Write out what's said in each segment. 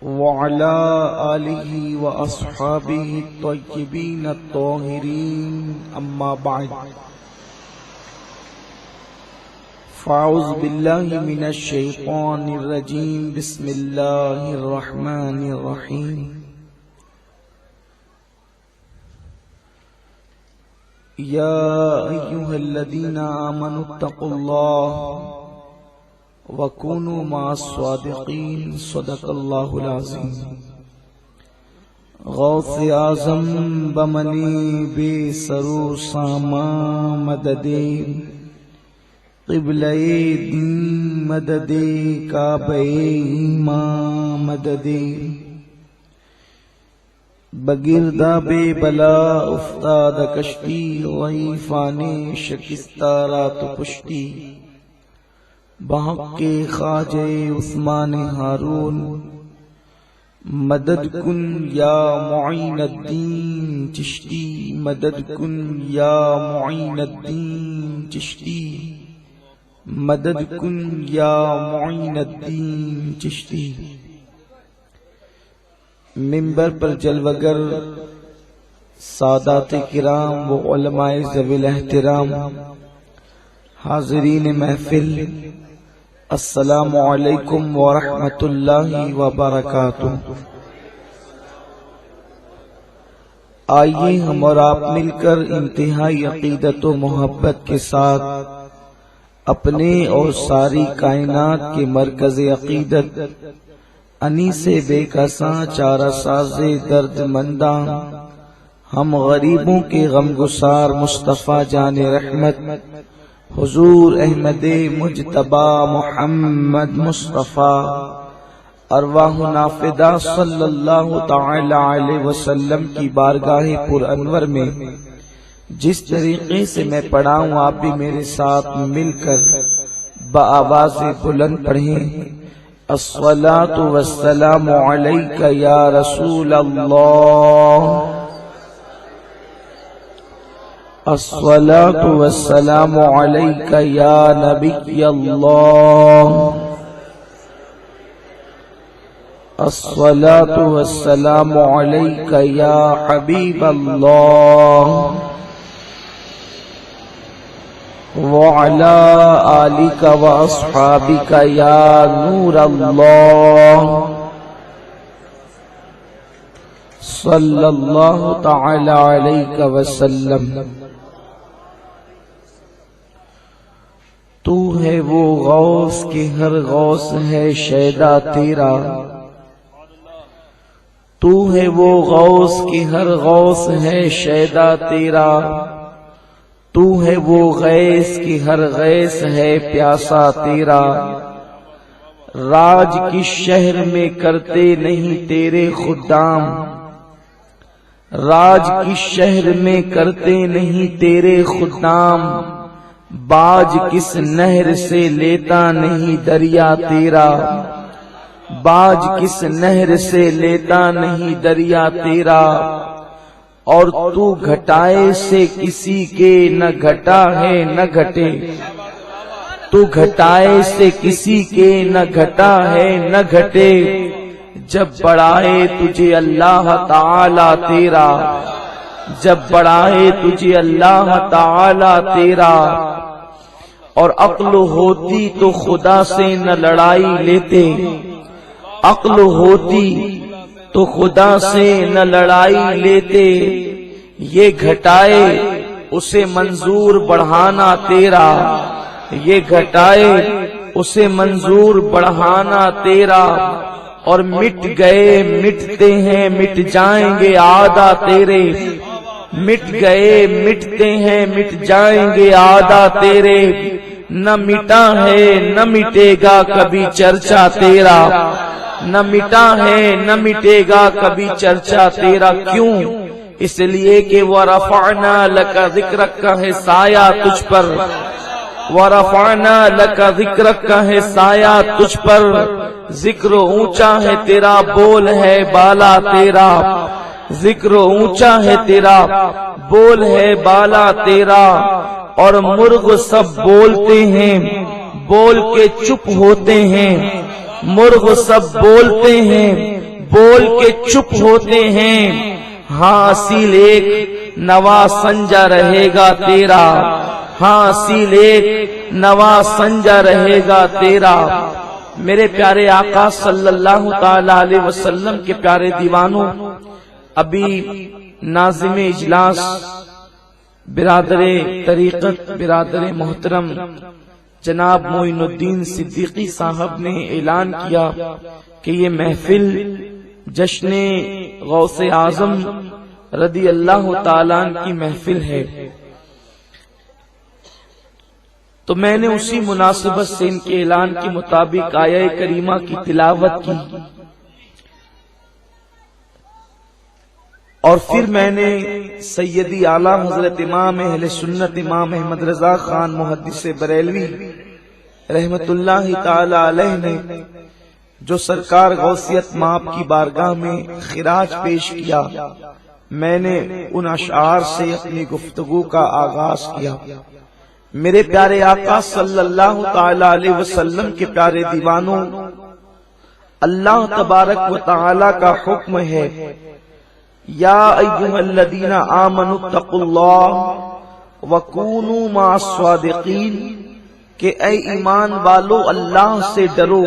وعلى آله وأصحابه الطيبين الطاهرين أما بعد فأعوذ بالله من الشيطان الرجيم بسم الله الرحمن الرحيم يا أيها الذين آمنوا اتقوا الله وَكُونُوا مَعَ الصَّادِقِينَ صدق اللہ العظیم۔ غوث اعظم بمنی بے سرو ساما مددے قبلہ دین مددے کعبہ ایمان مددے بگردہ بے بلا افتاد کشتی ضعیفانے شکستہ رات پشتی بحق کے خواجہ عثمان ہارون مدد کن یا معین الدین چشتی مدد کن یا معین الدین چشتی مدد کن یا معین الدین چشتی۔ منبر پر جلوگر سادات کرام و علماء ذوی الاحترام، حاضرین محفل، السلام علیکم ورحمۃ اللہ وبرکاتہ۔ آئیے ہم اور آپ مل کر انتہائی عقیدت و محبت کے ساتھ اپنے اور ساری کائنات کے مرکز عقیدت انیس بے کساں چارہ ساز درد منداں ہم غریبوں کے غمگسار مصطفیٰ جان رحمت حضور احمد مجتبی محمد مصطفیٰ ارواح نافدہ صلی اللہ تعالی علیہ وسلم کی بارگاہ پر انور میں جس طریقے سے میں پڑھا ہوں آپ بھی میرے ساتھ مل کر بآواز بلند پڑھیں۔ الصلاۃ والسلام علیک یا رسول اللہ، الصلاۃ والسلام علیک یا نبی اللہ، الصلاۃ والسلام علیک یا حبیب اللہ، وعلی آلک واصحابک یا نور اللہ، صلی اللہ تعالی علیہ وسلم۔ تو ہے وہ غوث کہ ہر غوث ہے شیدا تیرا، تو ہے وہ غوث کہ ہر غوث ہے شیدا تیرا، تو ہے وہ غیث کہ ہر غیث ہے پیاسا تیرا، راج کس شہر میں کرتے نہیں تیرے خدام، راج کس شہر میں کرتے نہیں تیرے خدام، باج کس نہر سے لیتا نہیں دریا تیرا، باج کس نہر سے لیتا نہیں دریا تیرا، اور تو گھٹائے سے کسی کے نہ گھٹا ہے نہ گھٹے، تو گھٹائے سے کسی کے نہ گھٹا ہے نہ گھٹے، جب بڑھائے تجھے اللہ تعالی تیرا، جب بڑھائے تجھے اللہ تعالی تیرا، اور عقل ہوتی تو خدا سے نہ لڑائی لیتے، عقل ہوتی تو خدا سے نہ لڑائی لیتے، یہ گھٹائے اسے منظور بڑھانا تیرا، یہ گھٹائے اسے منظور بڑھانا تیرا، اور مٹ گئے مٹتے ہیں مٹ جائیں گے آدھا تیرے، مٹ گئے مٹتے ہیں مٹ جائیں گے آدھا تیرے، نہ مٹا ہے نہ مٹے گا کبھی چرچا تیرا، نہ مٹا ہے نہ مٹے گا کبھی چرچا تیرا۔ کیوں؟ اس لیے کہ وَرَفَعْنَا لَكَ ذِكْرَكَ کا ہے سایہ تجھ پر، وَرَفَعْنَا لَكَ ذِكْرَكَ کا ہے سایہ تجھ پر، ذکر اونچا ہے تیرا بول ہے بالا تیرا، ذکر اونچا ہے تیرا بول ہے بالا تیرا، اور مرغ سب بولتے ہیں بول کے چپ ہوتے ہیں، مرغ سب بولتے ہیں بول کے چپ ہوتے ہیں، ہاں اصیل ایک نوا سنجا رہے گا تیرا، ہاں اصیل ایک نوا سنجا رہے گا تیرا۔ میرے پیارے آقا صلی اللہ تعالی علیہ وسلم کے پیارے دیوانوں، ابھی ناظم اجلاس برادر طریقت، برادر محترم جناب معین الدین صدیقی صاحب نے اعلان کیا کہ یہ محفل جشن غوث اعظم رضی اللہ تعالیٰ عنہ کی محفل ہے، تو میں نے اسی مناسبت سے ان کے اعلان کے مطابق آیہ کریمہ کی تلاوت کی، اور پھر میں نے سیدی اعلیٰ حضرت امام اہل سنت امام احمد رضا خان محدث بریلوی رحمت اللہ تعالی علیہ نے جو سرکار غوثیت مآب کی بارگاہ میں خراج پیش کیا، میں نے ان اشعار سے اپنی گفتگو کا آغاز کیا۔ میرے پیارے آقا صلی اللہ تعالی علیہ وسلم کے پیارے دیوانوں، اللہ تبارک و تعالی کا حکم ہے، یا ایھا الذین آمنوا اتقوا اللہ وکونوا مع الصادقین، کہ اے ایمان والو اللہ سے ڈرو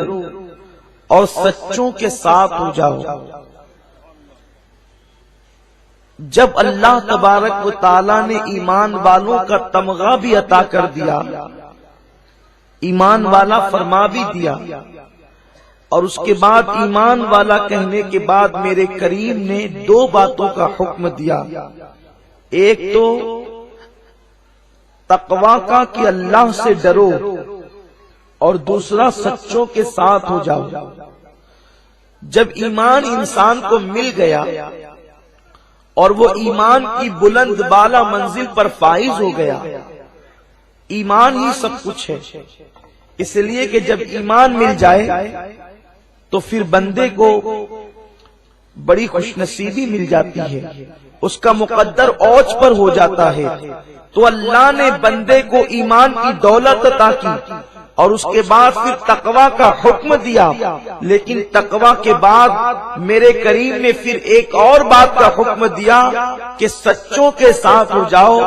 اور سچوں کے ساتھ ہو جاؤ۔ جب اللہ تبارک و تعالی نے ایمان والوں کا تمغہ بھی عطا کر دیا، ایمان والا فرما بھی دیا، اور اس کے بعد ایمان والا کہنے کے بعد میرے کریم نے دو باتوں کا حکم دیا، ایک تو تقویٰ کا کہ اللہ سے ڈرو، اور دوسرا سچوں کے ساتھ ہو جاؤ۔ جب ایمان انسان کو مل گیا اور وہ ایمان کی بلند بالا منزل پر فائز ہو گیا، ایمان ہی سب کچھ ہے، اس لیے کہ جب ایمان مل جائے تو پھر بندے کو بڑی خوش نصیبی مل جاتی ہے، اس کا مقدر اوج پر ہو جاتا ہے۔ تو اللہ نے بندے کو ایمان کی دولت عطا کی اور اس کے بعد پھر تقویٰ کا حکم دیا، لیکن تقویٰ کے بعد میرے کریم نے پھر ایک اور بات کا حکم دیا کہ سچوں کے ساتھ ہو جاؤ،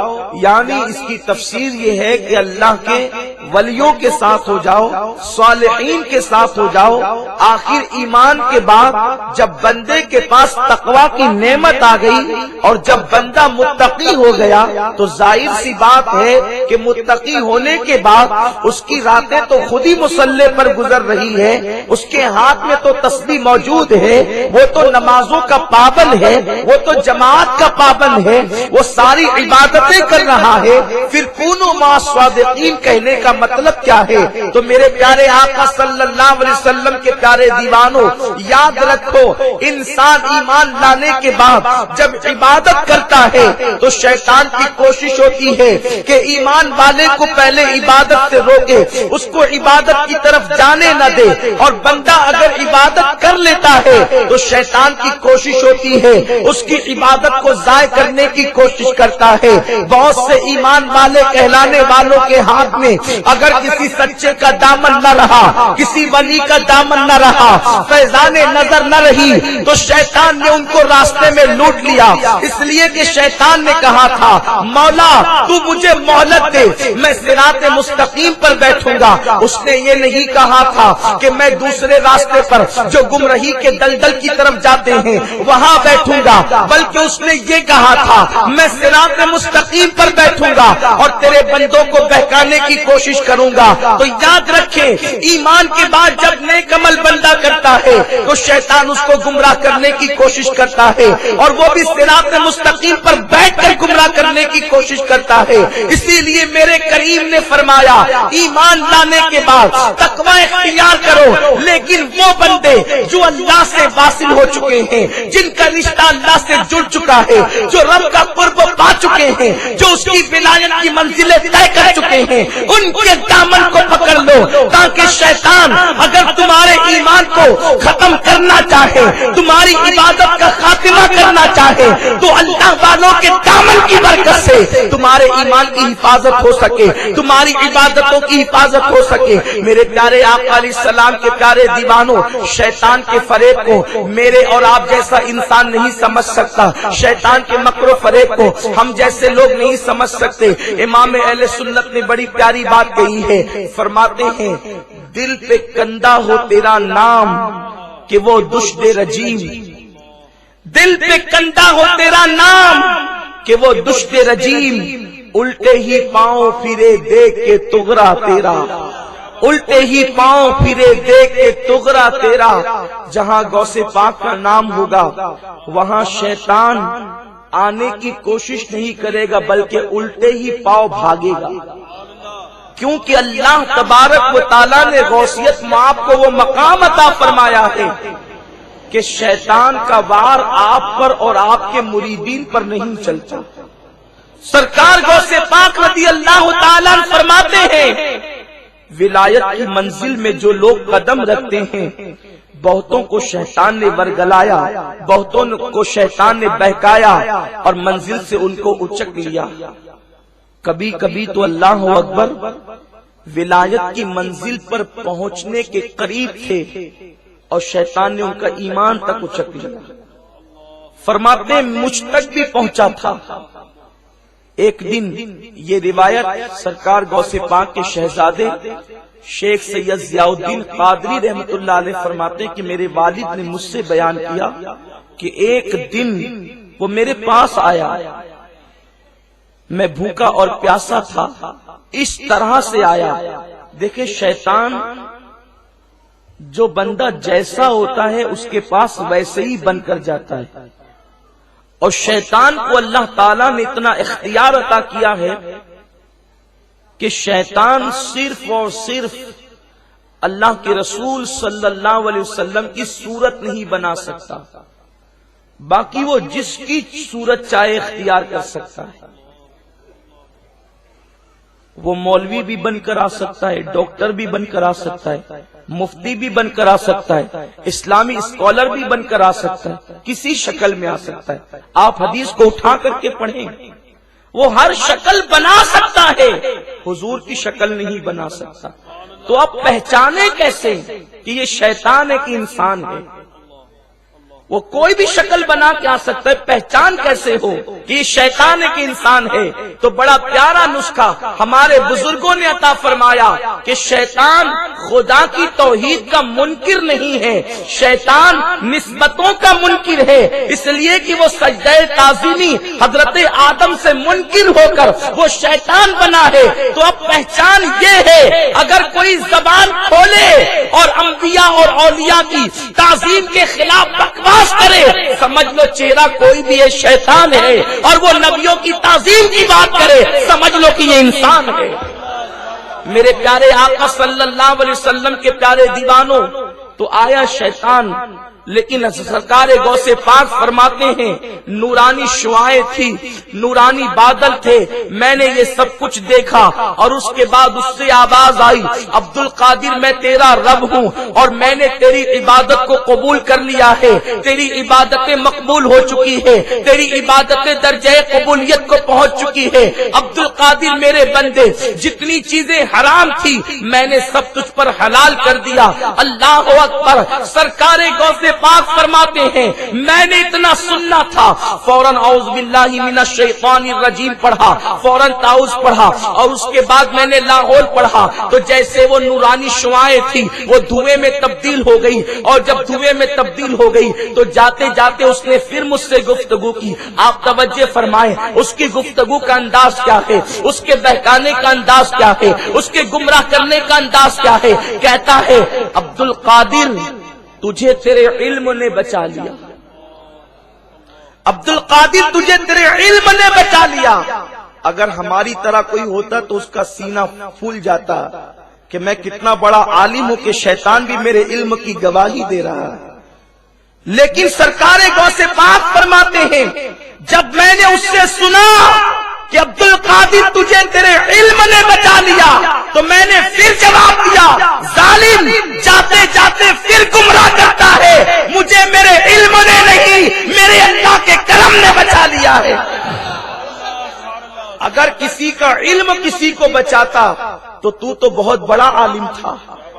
یعنی اس کی تفسیر یہ ہے کہ اللہ کے ولیوں کے ساتھ ہو جاؤ، صالحین کے ساتھ ہو جاؤ۔ آخر ایمان کے بعد جب بندے کے پاس تقویٰ کی نعمت آ گئی اور جب بندہ متقی ہو گیا تو ظاہر سی بات ہے کہ متقی ہونے کے بعد اس کی راتیں تو خود ہی مصلی پر گزر رہی ہے، اس کے ہاتھ میں تو تسبیح موجود ہے، وہ تو نمازوں کا پابند ہے، وہ تو جماعت کا پابند ہے، وہ ساری عبادتیں کر رہا ہے، پھر کونوا مع الصادقین کہنے کا مطلب کیا ہے؟ تو میرے پیارے آقا صلی اللہ علیہ وسلم کے پیارے دیوانوں، یاد رکھو انسان ایمان لانے کے بعد جب عبادت کرتا ہے تو شیطان کی کوشش ہوتی ہے کہ ایمان والے کو پہلے عبادت سے روکے، اس کو عبادت کی طرف جانے نہ دے، اور بندہ اگر عبادت کر لیتا ہے تو شیطان کی کوشش ہوتی ہے اس کی عبادت کو ضائع کرنے کی کوشش کرتا ہے۔ بہت سے ایمان والے کہلانے والوں کے ہاتھ میں اگر کسی سچے کا دامن نہ رہا، کسی ولی کا دامن نہ رہا، فیضان نظر نہ رہی، تو شیطان نے ان کو راستے میں لوٹ لیا، اس لیے کہ شیطان نے کہا تھا مولا تو مجھے مہلت دے، میں صراط مستقیم پر بیٹھوں گا۔ اس نے یہ نہیں کہا تھا کہ میں دوسرے راستے پر جو گمراہی کے دلدل کی طرف جاتے ہیں وہاں بیٹھوں گا، بلکہ اس نے یہ کہا تھا میں صراط مستقیم پر بیٹھوں گا اور تیرے بندوں کو بہکانے کی کوشش کروں گا۔ تو یاد رکھیں ایمان کے بعد جب نیک عمل بندہ کرتا ہے تو شیطان اس کو گمراہ کرنے کی کوشش کرتا ہے، اور وہ بھی صراط مستقیم پر بیٹھ کر گمراہ کرنے کی کوشش کرتا ہے۔ اسی لیے میرے کریم نے فرمایا ایمان لانے کے بعد تقوی اختیار کرو، لیکن وہ بندے جو اللہ سے واصل ہو چکے ہیں، جن کا رشتہ اللہ سے جڑ چکا ہے، جو رب کا قرب پا چکے ہیں، جو اس کی ولایت کی منزلیں طے کر چکے ہیں، ان کے دامن کو پکڑ لو، تاکہ شیطان اگر تمہارے ایمان کو ختم کرنے کرنا چاہے, تمہاری عبادت کا خاتمہ کرنا چاہے, تو اللہ والوں کے دامن کی برکت سے تمہارے ایمان کی حفاظت ہو سکے, تمہاری عبادتوں کی حفاظت ہو سکے. میرے پیارے آقا علیہ السلام کے پیارے دیوانوں, شیطان کے فریب کو میرے اور آپ جیسا انسان نہیں سمجھ سکتا, شیطان کے مکر و فریب کو ہم جیسے لوگ نہیں سمجھ سکتے. امام اہل سنت نے بڑی پیاری بات کہی ہے, فرماتے ہیں دل پہ کندہ ہو تیرا نام کہ وہ دشت رجیم, دل پہ کندہ ہو تیرا نام کہ وہ دشت رجیم, الٹے ہی پاؤں پھرے دیکھ کے تغرا تیرا, الٹے ہی پاؤں پھرے دیکھ کے تغرا تیرا. جہاں غوث پاک کا نام ہوگا وہاں شیطان آنے کی کوشش نہیں کرے گا بلکہ الٹے ہی پاؤں بھاگے گا, کیونکہ اللہ تبارک و تعالیٰ نے غوثیت معاف کو وہ مقام عطا فرمایا ہے کہ شیطان کا وار آپ پر اور آپ کے مریدین پر نہیں چلتا. سرکار غوث پاک رضی اللہ تعالیٰ فرماتے ہیں ولایت کی منزل میں جو لوگ قدم رکھتے ہیں بہتوں کو شیطان نے ورگلایا, بہتوں کو شیطان نے بہکایا اور منزل سے ان کو اچک لیا. کبھی کبھی تو اللہ اکبر ولایت کی منزل پر پہنچنے کے قریب تھے اور شیطان نے ان کا ایمان تک اچک لیا. فرماتے مجھ تک بھی پہنچا تھا. ایک دن یہ روایت سرکار غوث پاک کے شہزادے شیخ سید ضیاء الدین قادری رحمت اللہ علیہ فرماتے کہ میرے والد نے مجھ سے بیان کیا کہ ایک دن وہ میرے پاس آیا, میں بھوکا اور پیاسا تھا, اس طرح سے آیا. دیکھیں شیطان جو بندہ جیسا ہوتا ہے اس کے پاس ویسے ہی بن کر جاتا ہے, اور شیطان کو اللہ تعالیٰ نے اتنا اختیار عطا کیا ہے کہ شیطان صرف اور صرف اللہ کے رسول صلی اللہ علیہ وسلم کی صورت نہیں بنا سکتا, باقی وہ جس کی صورت چاہے اختیار کر سکتا ہے. وہ مولوی بھی بن کر آ سکتا ہے, ڈاکٹر بھی بن کر آ سکتا ہے, مفتی بھی بن کر آ سکتا ہے, اسلامی اسکالر بھی بن کر آ سکتا ہے, کسی شکل میں آ سکتا ہے. آپ حدیث کو اٹھا کر کے پڑھیں, وہ ہر شکل بنا سکتا ہے, حضور کی شکل نہیں بنا سکتا. تو آپ پہچانے کیسے کہ یہ شیطان ہے کہ انسان ہے؟ وہ کوئی بھی شکل بنا کے آ سکتا ہے, پہچان کیسے ہو کہ یہ شیطان ہے کہ انسان ہے؟ تو بڑا پیارا نسخہ ہمارے بزرگوں نے عطا فرمایا کہ شیطان خدا کی توحید کا منکر نہیں ہے, شیطان نسبتوں کا منکر ہے, اس لیے کہ وہ سجدہ تعظیمی حضرت آدم سے منکر ہو کر وہ شیطان بنا ہے. تو اب پہچان یہ ہے, اگر کوئی زبان کھولے اور انبیاء اور اولیاء کی تعظیم کے خلاف بکواس کرے, سمجھ لو چہرہ کوئی بھی ہے, شیطان ہے. اور وہ نبیوں کی تعظیم کی بات کرے, سمجھ لو کہ یہ انسان ہے. میرے پیارے آقا صلی اللہ علیہ وسلم کے پیارے دیوانوں, تو آیا شیطان, لیکن سرکار غوث پاک فرماتے ہیں نورانی شعائیں تھی, نورانی بادل تھے, میں نے یہ سب کچھ دیکھا. اور اس کے بعد اس سے آواز آئی عبد القادر میں تیرا رب ہوں اور میں نے تیری عبادت کو قبول کر لیا ہے, تیری عبادتیں مقبول ہو چکی ہے, تیری عبادتیں درجہ قبولیت کو پہنچ چکی ہے. عبد القادر میرے بندے, جتنی چیزیں حرام تھی میں نے سب تجھ پر حلال کر دیا. اللہ اکبر. سرکار غوث پاک فرماتے ہیں میں نے اتنا سننا تھا, فوراً اعوذ باللہ من الشیطان الرجیم پڑھا, فوراً تعوذ پڑھا, اور اس کے بعد میں نے لاحول پڑھا. تو جیسے وہ نورانی شعائیں تھی وہ دھوئیں میں تبدیل ہو گئی, اور جب دھوئیں میں تبدیل ہو گئی تو جاتے جاتے اس نے پھر مجھ سے گفتگو کی. آپ توجہ فرمائیں, اس کی گفتگو کا انداز کیا ہے, اس کے بہکانے کا انداز کیا ہے, اس کے گمراہ کرنے کا انداز کیا ہے. کہتا ہے عبد القادر تجھے تیرے علم نے بچا لیا, عبد القادر تجھے تیرے علم نے بچا لیا. اگر ہماری طرح کوئی ہوتا تو اس کا سینہ پھول جاتا کہ میں کتنا بڑا عالم ہوں کہ شیطان بھی میرے علم کی گواہی دے رہا ہے. لیکن سرکار غوث پاک فرماتے ہیں جب میں نے اس سے سنا کہ عبد القادر تجھے تیرے علم نے بچا لیا تو میں نے پھر جواب دیا ظالم جاتے جاتے پھر گمراہ کرتا ہے, کا علم کسی کو بچاتا تو بہت بڑا عالم تھا.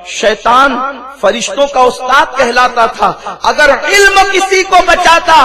شیطان فرشتوں کا استاد کہلاتا تھا. اگر علم کسی کو بچاتا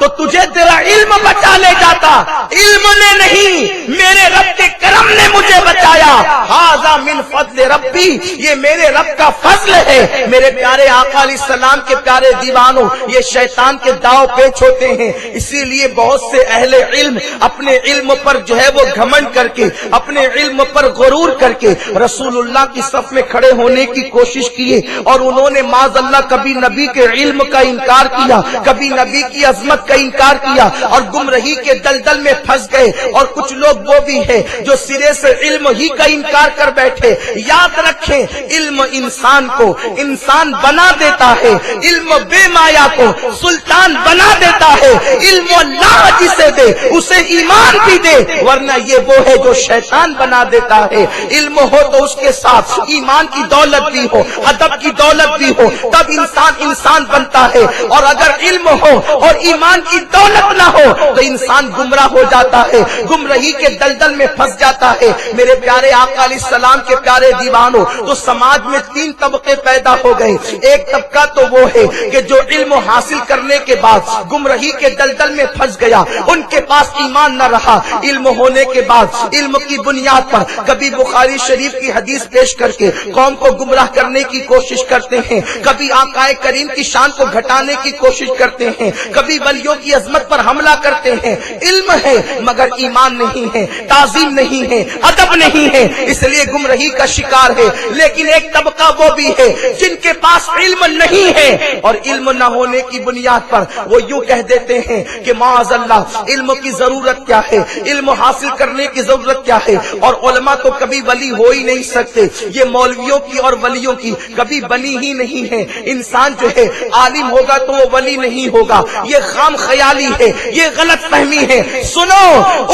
تو تجھے تیرا علم بچا لے جاتا. علم نے نہیں، میرے رب کے کرم نے مجھے بچایا. ھذا من فضل ربی، یہ میرے رب کا فضل ہے. میرے پیارے آقا علیہ السلام کے پیارے دیوانوں، یہ شیطان کے داؤ پیچ ہوتے ہیں. اسی لیے بہت سے اہل علم اپنے علم پر جو ہے وہ گھمنڈ کر کے، اپنے علم پر غرور کر کے رسول اللہ کی صف میں کھڑے ہونے کی کوشش کیے، اور انہوں نے معاذ اللہ کبھی نبی کے علم کا انکار کیا، کبھی نبی کی عظمت کا انکار کیا، اور گمراہی کے دلدل میں پھنس گئے. اور کچھ لوگ وہ بھی ہیں جو سرے سے علم ہی کا انکار کر بیٹھے. یاد رکھیں، علم انسان کو انسان بنا دیتا ہے. علم بے مایا کو سلطان بنا دیتا ہے. علم اللہ جسے دے اسے ایمان بھی دے، ورنہ یہ وہ ہے جو شیطان بنا دیتا ہے. علم ہو تو اس کے ساتھ ایمان کی دولت بھی ہو، ادب کی دولت بھی ہو، تب انسان بنتا ہے. اور اگر علم ہو اور ایمان کی دولت نہ ہو تو انسان گمراہ ہو جاتا ہے، گمراہی کے دلدل میں پھنس جاتا ہے. میرے پیارے آقا علیہ السلام کے پیارے دیوانوں، تو سماج میں 3 طبقے پیدا ہو گئے. ایک طبقہ تو وہ ہے کہ جو علم حاصل کرنے کے بعد گمراہی کے دلدل میں پھنس گیا، ان کے پاس ایمان نہ رہا. علم ہونے کے بعد علم کی بنیاد پر کبھی بخاری شریف کی حدیث پیش کر کے قوم کو گمراہ کرنے کی کوشش کرتے ہیں، کبھی آقا کریم کی شان کو گھٹانے کی کوشش کرتے ہیں، کبھی ولیوں کی عظمت پر حملہ کرتے ہیں. علم ہے مگر ایمان نہیں ہے، تعظیم نہیں ہے، ادب نہیں ہے، اس لیے گمراہی کا شکار ہے. لیکن ایک طبقہ وہ بھی ہے جن کے پاس علم نہیں ہے، اور علم نہ ہونے کی بنیاد پر وہ یوں کہہ دیتے ہیں کہ معاذ اللہ علم کی ضرورت کیا ہے، علم حاصل کرنے کی ضرورت کیا ہے. اور علماء تو کبھی ولی ہو ہی نہیں سکتے، یہ مولویوں کی اور ولیوں کی کبھی بنی ہی نہیں ہے. انسان جو ہے عالم ہوگا تو وہ ولی نہیں ہوگا، یہ خام خیالی ہے، یہ غلط فہمی ہے. سنو،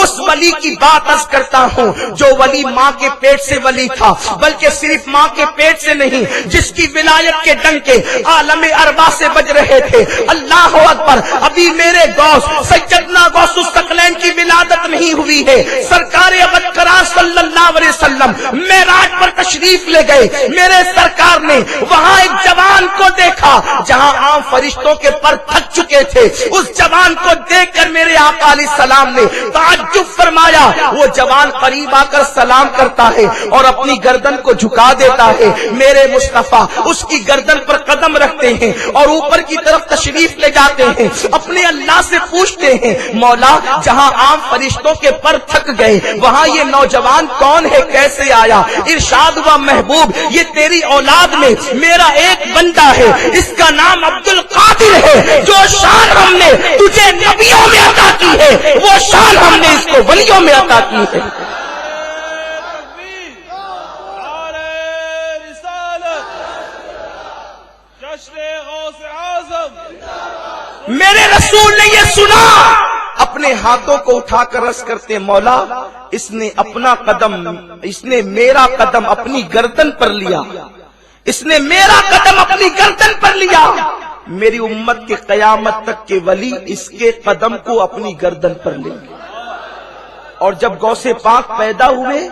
اس ولی کی بات عرض کرتا ہوں جو ولی ماں کے پیٹ سے ولی تھا، بلکہ صرف ماں کے پیٹ سے نہیں، جس کی ولایت کے ڈنکے عالم ارواح سے بج رہے تھے. اللہ اکبر، ابھی میرے غوث سیدنا غوث الثقلین کی ولادت نہیں ہوئی ہے. سرکار ابدقرار صلی اللہ علیہ وسلم معراج پر تشریف لے گئے. میرے سرکار نے وہاں ایک جوان کو دیکھا جہاں عام فرشتوں کے پر تھک چکے تھے. اس جوان کو دیکھ کر میرے آقا علیہ السلام نے تعجب فرمایا. وہ جوان قریب آ کر سلام کرتا ہے اور اپنی گردن کو جھکا دیتا ہے. میرے مصطفیٰ اس کی گردن پر قدم رکھتے ہیں اور اوپر کی طرف تشریف لے جاتے ہیں. اپنے اللہ سے پوچھتے ہیں، مولا جہاں عام فرشتوں کے پر تھک گئے وہاں یہ نوجوان کون ہے، کیسے آیا؟ ارشاد ہوا، محبوب یہ تیری اولاد میں میرا ایک بندہ ہے، اس کا نام عبد القادر ہے. جو شان ہم نے تجھے نبیوں میں عطا کی ہے وہ شان ہم نے اس کو ولیوں میں عطا کی ہے. میرے رسول نے یہ سنا، اپنے ہاتھوں کو اٹھا کر عرض کرتے، مولا اس نے اپنا قدم، اس نے میرا قدم اپنی گردن پر لیا، اس نے میرا قدم اپنی گردن پر لیا. میری امت کے قیامت تک کے ولی اس کے قدم کو اپنی گردن پر لیں گے. اور جب غوث پاک پیدا ہوئے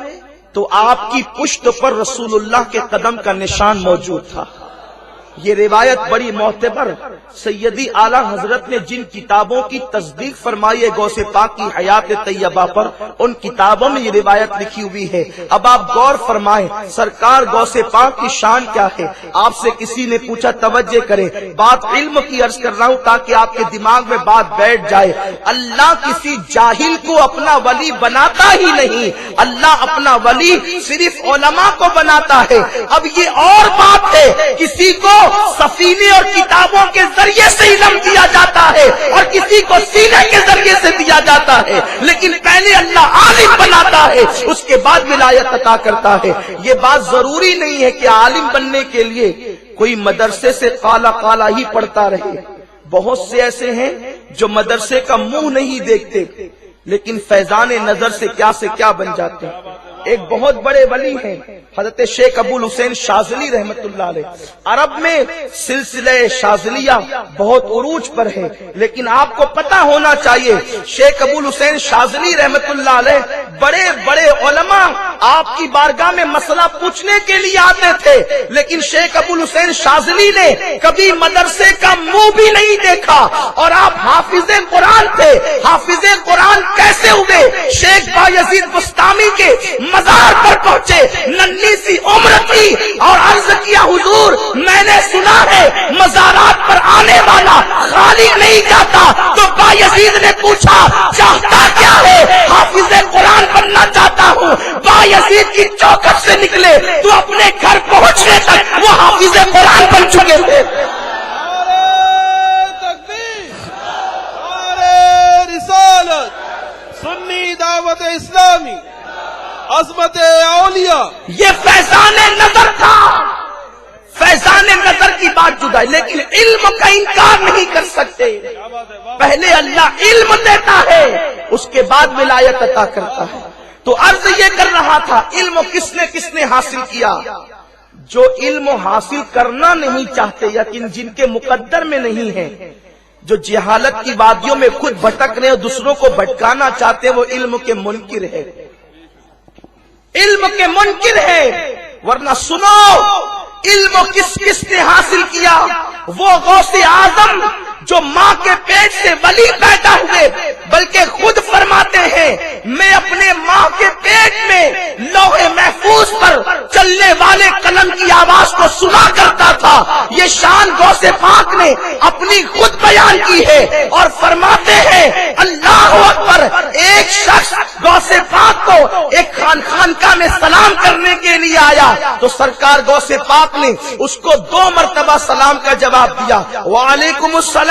تو آپ کی پشت پر رسول اللہ کے قدم کا نشان موجود تھا. یہ روایت بڑی معتبر، سیدی اعلی حضرت نے جن کتابوں کی تصدیق فرمائی ہے غوث پاک کی حیات طیبہ پر، ان کتابوں میں یہ روایت لکھی ہوئی ہے. اب آپ غور فرمائیں، سرکار غوث پاک کی شان کیا ہے. آپ سے کسی نے پوچھا، توجہ کریں، بات علم کی عرض کر رہا ہوں تاکہ آپ کے دماغ میں بات بیٹھ جائے. اللہ کسی جاہل کو اپنا ولی بناتا ہی نہیں، اللہ اپنا ولی صرف علماء کو بناتا ہے. اب یہ اور بات ہے، کسی کو سفینے اور کتابوں کے ذریعے سے علم دیا جاتا ہے اور کسی کو سینے کے ذریعے سے دیا جاتا ہے، لیکن پہلے اللہ عالم بناتا ہے اس کے بعد ولایت عطا کرتا ہے. یہ بات ضروری نہیں ہے کہ عالم بننے کے لیے کوئی مدرسے سے قالا قالا ہی پڑھتا رہے. بہت سے ایسے ہیں جو مدرسے کا منہ نہیں دیکھتے لیکن فیضان نظر سے کیا بن جاتے ہیں. ایک بہت بڑے ولی ہیں حضرت شیخ ابو الحسین شاذلی رحمت اللہ علیہ. عرب میں سلسلہ شاذلیہ بہت عروج پر ہے، لیکن آپ کو پتہ ہونا چاہیے شیخ ابو الحسین شاذلی رحمت اللہ علیہ بڑے بڑے علماء آپ کی بارگاہ میں مسئلہ پوچھنے کے لیے آتے تھے، لیکن شیخ ابو الحسین شاذلی نے کبھی مدرسے کا منہ بھی نہیں دیکھا. اور آپ حافظ قرآن تھے. حافظ قرآن کیسے ہوئے؟ شیخ بایزید بستامی کے مزار پر پہنچے، ننھی سی عمر تھی، اور عرض کیا حضور میں نے سنا ہے مزارات پر آنے والا خالی نہیں جاتا. تو بایزید نے پوچھا چاہتا کیا ہے؟ حافظ قرآن بننا چاہتا ہوں. بایزید کی چوکھٹ سے نکلے تو اپنے گھر پہنچنے تک وہ حافظ قرآن بن چکے تھے. سنی دعوت اسلامی، عظمت اولیاء، یہ فیضان نظر تھا. فیضان نظر کی بات جدا ہے، لیکن علم کا انکار نہیں کر سکتے. پہلے اللہ علم دیتا ہے، اس کے بعد ولایت عطا کرتا ہے. تو عرض یہ کر رہا تھا علم کس نے حاصل کیا؟ جو علم حاصل کرنا نہیں چاہتے یا جن کے مقدر میں نہیں ہے، جو جہالت کی وادیوں میں خود بھٹک رہے اور دوسروں کو بھٹکانا چاہتے ہیں، وہ علم کے منکر ہے. علم کے منکر ہے. ورنہ سنو علم کس نے حاصل کیا؟ وہ غوث اعظم جو ماں کے پیٹ سے ولی پیدا ہوئے، بلکہ خود فرماتے ہیں میں اپنے ماں کے پیٹ میں لوح محفوظ پر چلنے والے قلم کی آواز کو سنا کرتا تھا. یہ شان غوث پاک نے اپنی خود بیان کی ہے اور فرماتے ہیں اللہ اکبر. ایک شخص غوث پاک کو ایک خانقاہ میں سلام کرنے کے لیے آیا تو سرکار غوث پاک نے اس کو 2 مرتبہ سلام کا جواب دیا، وعلیکم السلام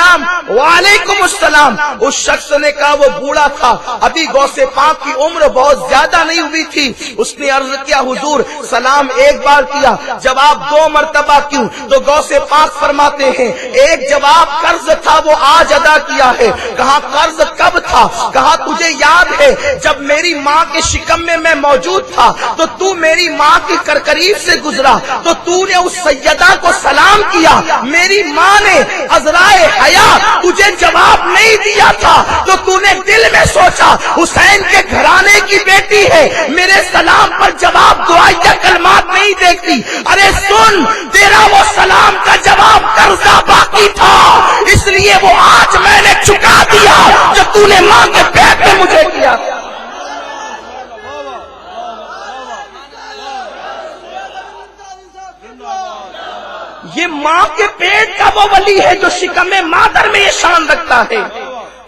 وعلیکم السلام. اس شخص نے کہا وہ بوڑھا تھا، ابھی غوث پاک کی عمر بہت زیادہ نہیں ہوئی تھی. اس نے عرض کیا حضور سلام ایک بار کیا، جواب 2 مرتبہ کیوں؟ تو غوث پاک فرماتے ہیں ایک جواب قرض تھا وہ آج ادا کیا ہے. کہا قرض کب تھا؟ کہا تجھے یاد ہے جب میری ماں کے شکم میں میں موجود تھا تو میری ماں کی قریب سے گزرا تو نے اس سیدہ کو سلام کیا. میری ماں نے عذرائے حیا تجھے جواب نہیں دیا تھا تو نے دل میں سوچا حسین کے گھرانے کی بیٹی ہے، میرے سلام پر جواب دعائیہ کلمات نہیں دیکھتی. ارے سن تیرا وہ سلام کا جواب قرضہ باقی تھا، اس لیے وہ آج میں نے چکا دیا جو نے ماں کے پیٹ میں مجھے کیا. یہ ماں کے پیٹ کا وہ ولی ہے جو شکم مادر میں یہ شان رکھتا ہے.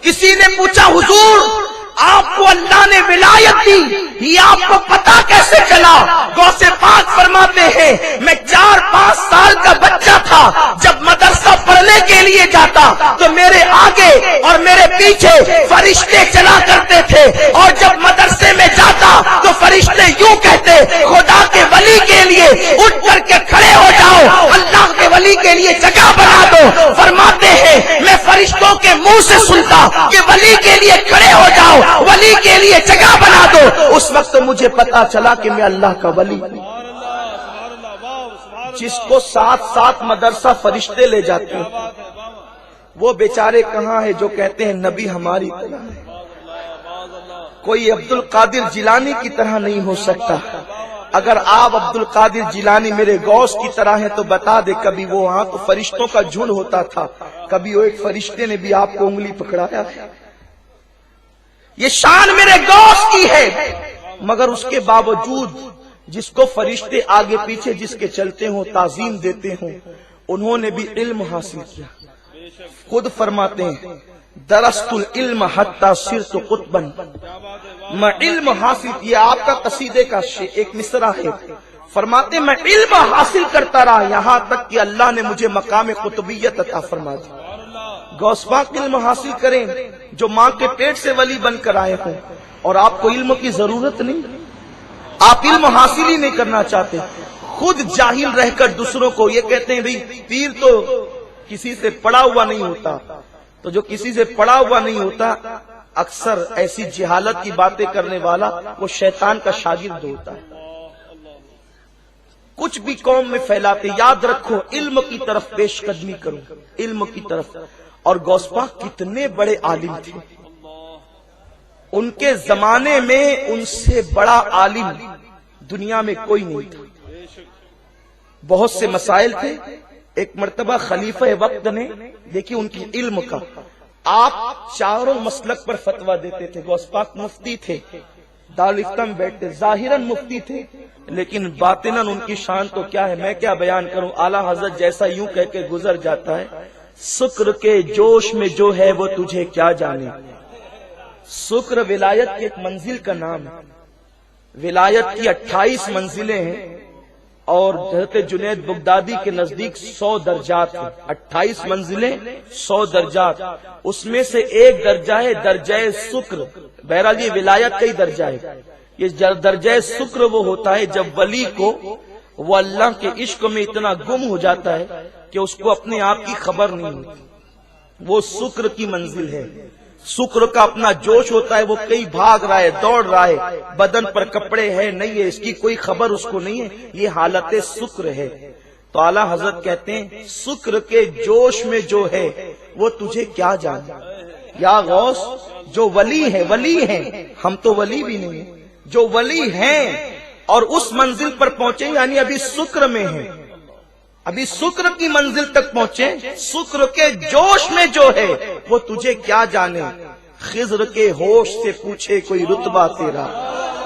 کسی نے پوچھا حضور آپ کو اللہ نے ولایت دی، یہ آپ کو پتا کیسے چلا؟ غوث پاک فرماتے ہیں میں 4-5 سال کا بچہ تھا جب مدرسہ پڑھنے کے لیے جاتا تو میرے آگے اور میرے پیچھے فرشتے چلا کرتے تھے، اور جب مدرسے میں جاتا تو فرشتے یوں کہتے خدا کے ولی کے لیے اٹھ کر کے کھڑے ہو جاؤ، اللہ کے ولی کے لیے جگہ بنا دو. فرماتے ہیں میں فرشتوں کے منہ سے سنتا کہ ولی کے لیے کھڑے ہو جاؤ، ولی کے لیے جگہ بنا دو. اس وقت مجھے پتا چلا کہ میں اللہ کا ولی ہوں. جس کو 7 مدرسہ فرشتے لے جاتے ہیں وہ بیچارے کہاں ہیں جو کہتے ہیں نبی ہماری طرح ہے. کوئی عبد القادر جیلانی کی طرح نہیں ہو سکتا. اگر آپ عبد القادر جیلانی میرے غوث کی طرح ہیں تو بتا دے کبھی وہ وہاں تو فرشتوں کا جھنڈ ہوتا تھا، کبھی وہ ایک فرشتے نے بھی آپ کو انگلی پکڑایا ہے. یہ شان میرے غوث کی ہے، مگر اس کے باوجود جس کو فرشتے آگے پیچھے جس کے چلتے ہوں تعظیم دیتے ہوں انہوں نے بھی علم حاصل کیا. خود فرماتے ہیں درست العلم حتی صرت قطبا، میں علم حاصل کیا. آپ کا قصیدے کا ایک مصرع ہے، فرماتے میں علم حاصل کرتا رہا یہاں تک کہ اللہ نے مجھے مقام قطبیت عطا فرما دی. غوث پاک علم حاصل کریں جو ماں کے پیٹ سے ولی بن کر آئے ہوں، اور آپ کو علم کی ضرورت نہیں، آپ علم حاصل ہی نہیں کرنا چاہتے. خود جاہل رہ کر دوسروں کو یہ کہتے ہیں بھئی پیر تو کسی سے پڑھا ہوا نہیں ہوتا. تو جو کسی سے پڑھا ہوا نہیں ہوتا اکثر ایسی جہالت کی باتیں کرنے والا وہ شیطان کا شاگرد ہوتا ہے. کچھ بھی قوم میں پھیلاتے، یاد رکھو علم کی طرف پیش قدمی کرو، علم کی طرف. اور غوث پاک کتنے بڑے عالم تھے، ان کے زمانے میں ان سے بڑا عالم دنیا میں کوئی نہیں تھا. بہت سے مسائل تھے. ایک مرتبہ خلیفہ وقت نے دیکھی ان کی علم کا، آپ چاروں مسلک پر فتویٰ دیتے تھے. غوث پاک مفتی تھے، دارالفتہ میں بیٹھتے، ظاہراً مفتی تھے لیکن باطناً ان کی شان تو کیا ہے، میں کیا بیان کروں. اعلیٰ حضرت جیسا یوں کہہ کے گزر جاتا ہے، سکر کے جوش میں جو ہے وہ تجھے کیا جانے. سکر ولایت کی ایک منزل کا نام ہے. ولایت کی 28 منزلیں ہیں اور حضرت جنید بغدادی کے نزدیک 100 درجات ہیں. 28 منزلیں 100 درجات، اس میں سے ایک درجہ ہے درجہ سکر. بہرحال یہ ولایت کا ہی درجہ ہے. یہ درجہ سکر وہ ہوتا ہے جب ولی کو وہ اللہ کے عشق میں اتنا گم ہو جاتا ہے کہ اس کو اپنے آپ کی خبر نہیں ہوتی. وہ سکر کی منزل ہے. سکر کا اپنا جوش ہوتا ہے، وہ کئی بھاگ رہا ہے، دوڑ رہا ہے، بدن پر کپڑے ہے نہیں ہے، اس کی کوئی خبر اس کو نہیں ہے. یہ حالت سکر ہے. تو اعلیٰ حضرت کہتے ہیں سکر کے جوش میں جو ہے وہ تجھے کیا جانا. یا غوث جو ولی ہیں، ہم تو ولی بھی نہیں ہیں، جو ولی ہیں اور اس منزل پر پہنچے، یعنی ابھی سکر میں ہیں، ابھی سکر کی منزل تک پہنچے، سکر کے جوش میں جو ہے وہ تجھے کیا جانے. خضر کے ہوش سے پوچھے کوئی رتبہ تیرا.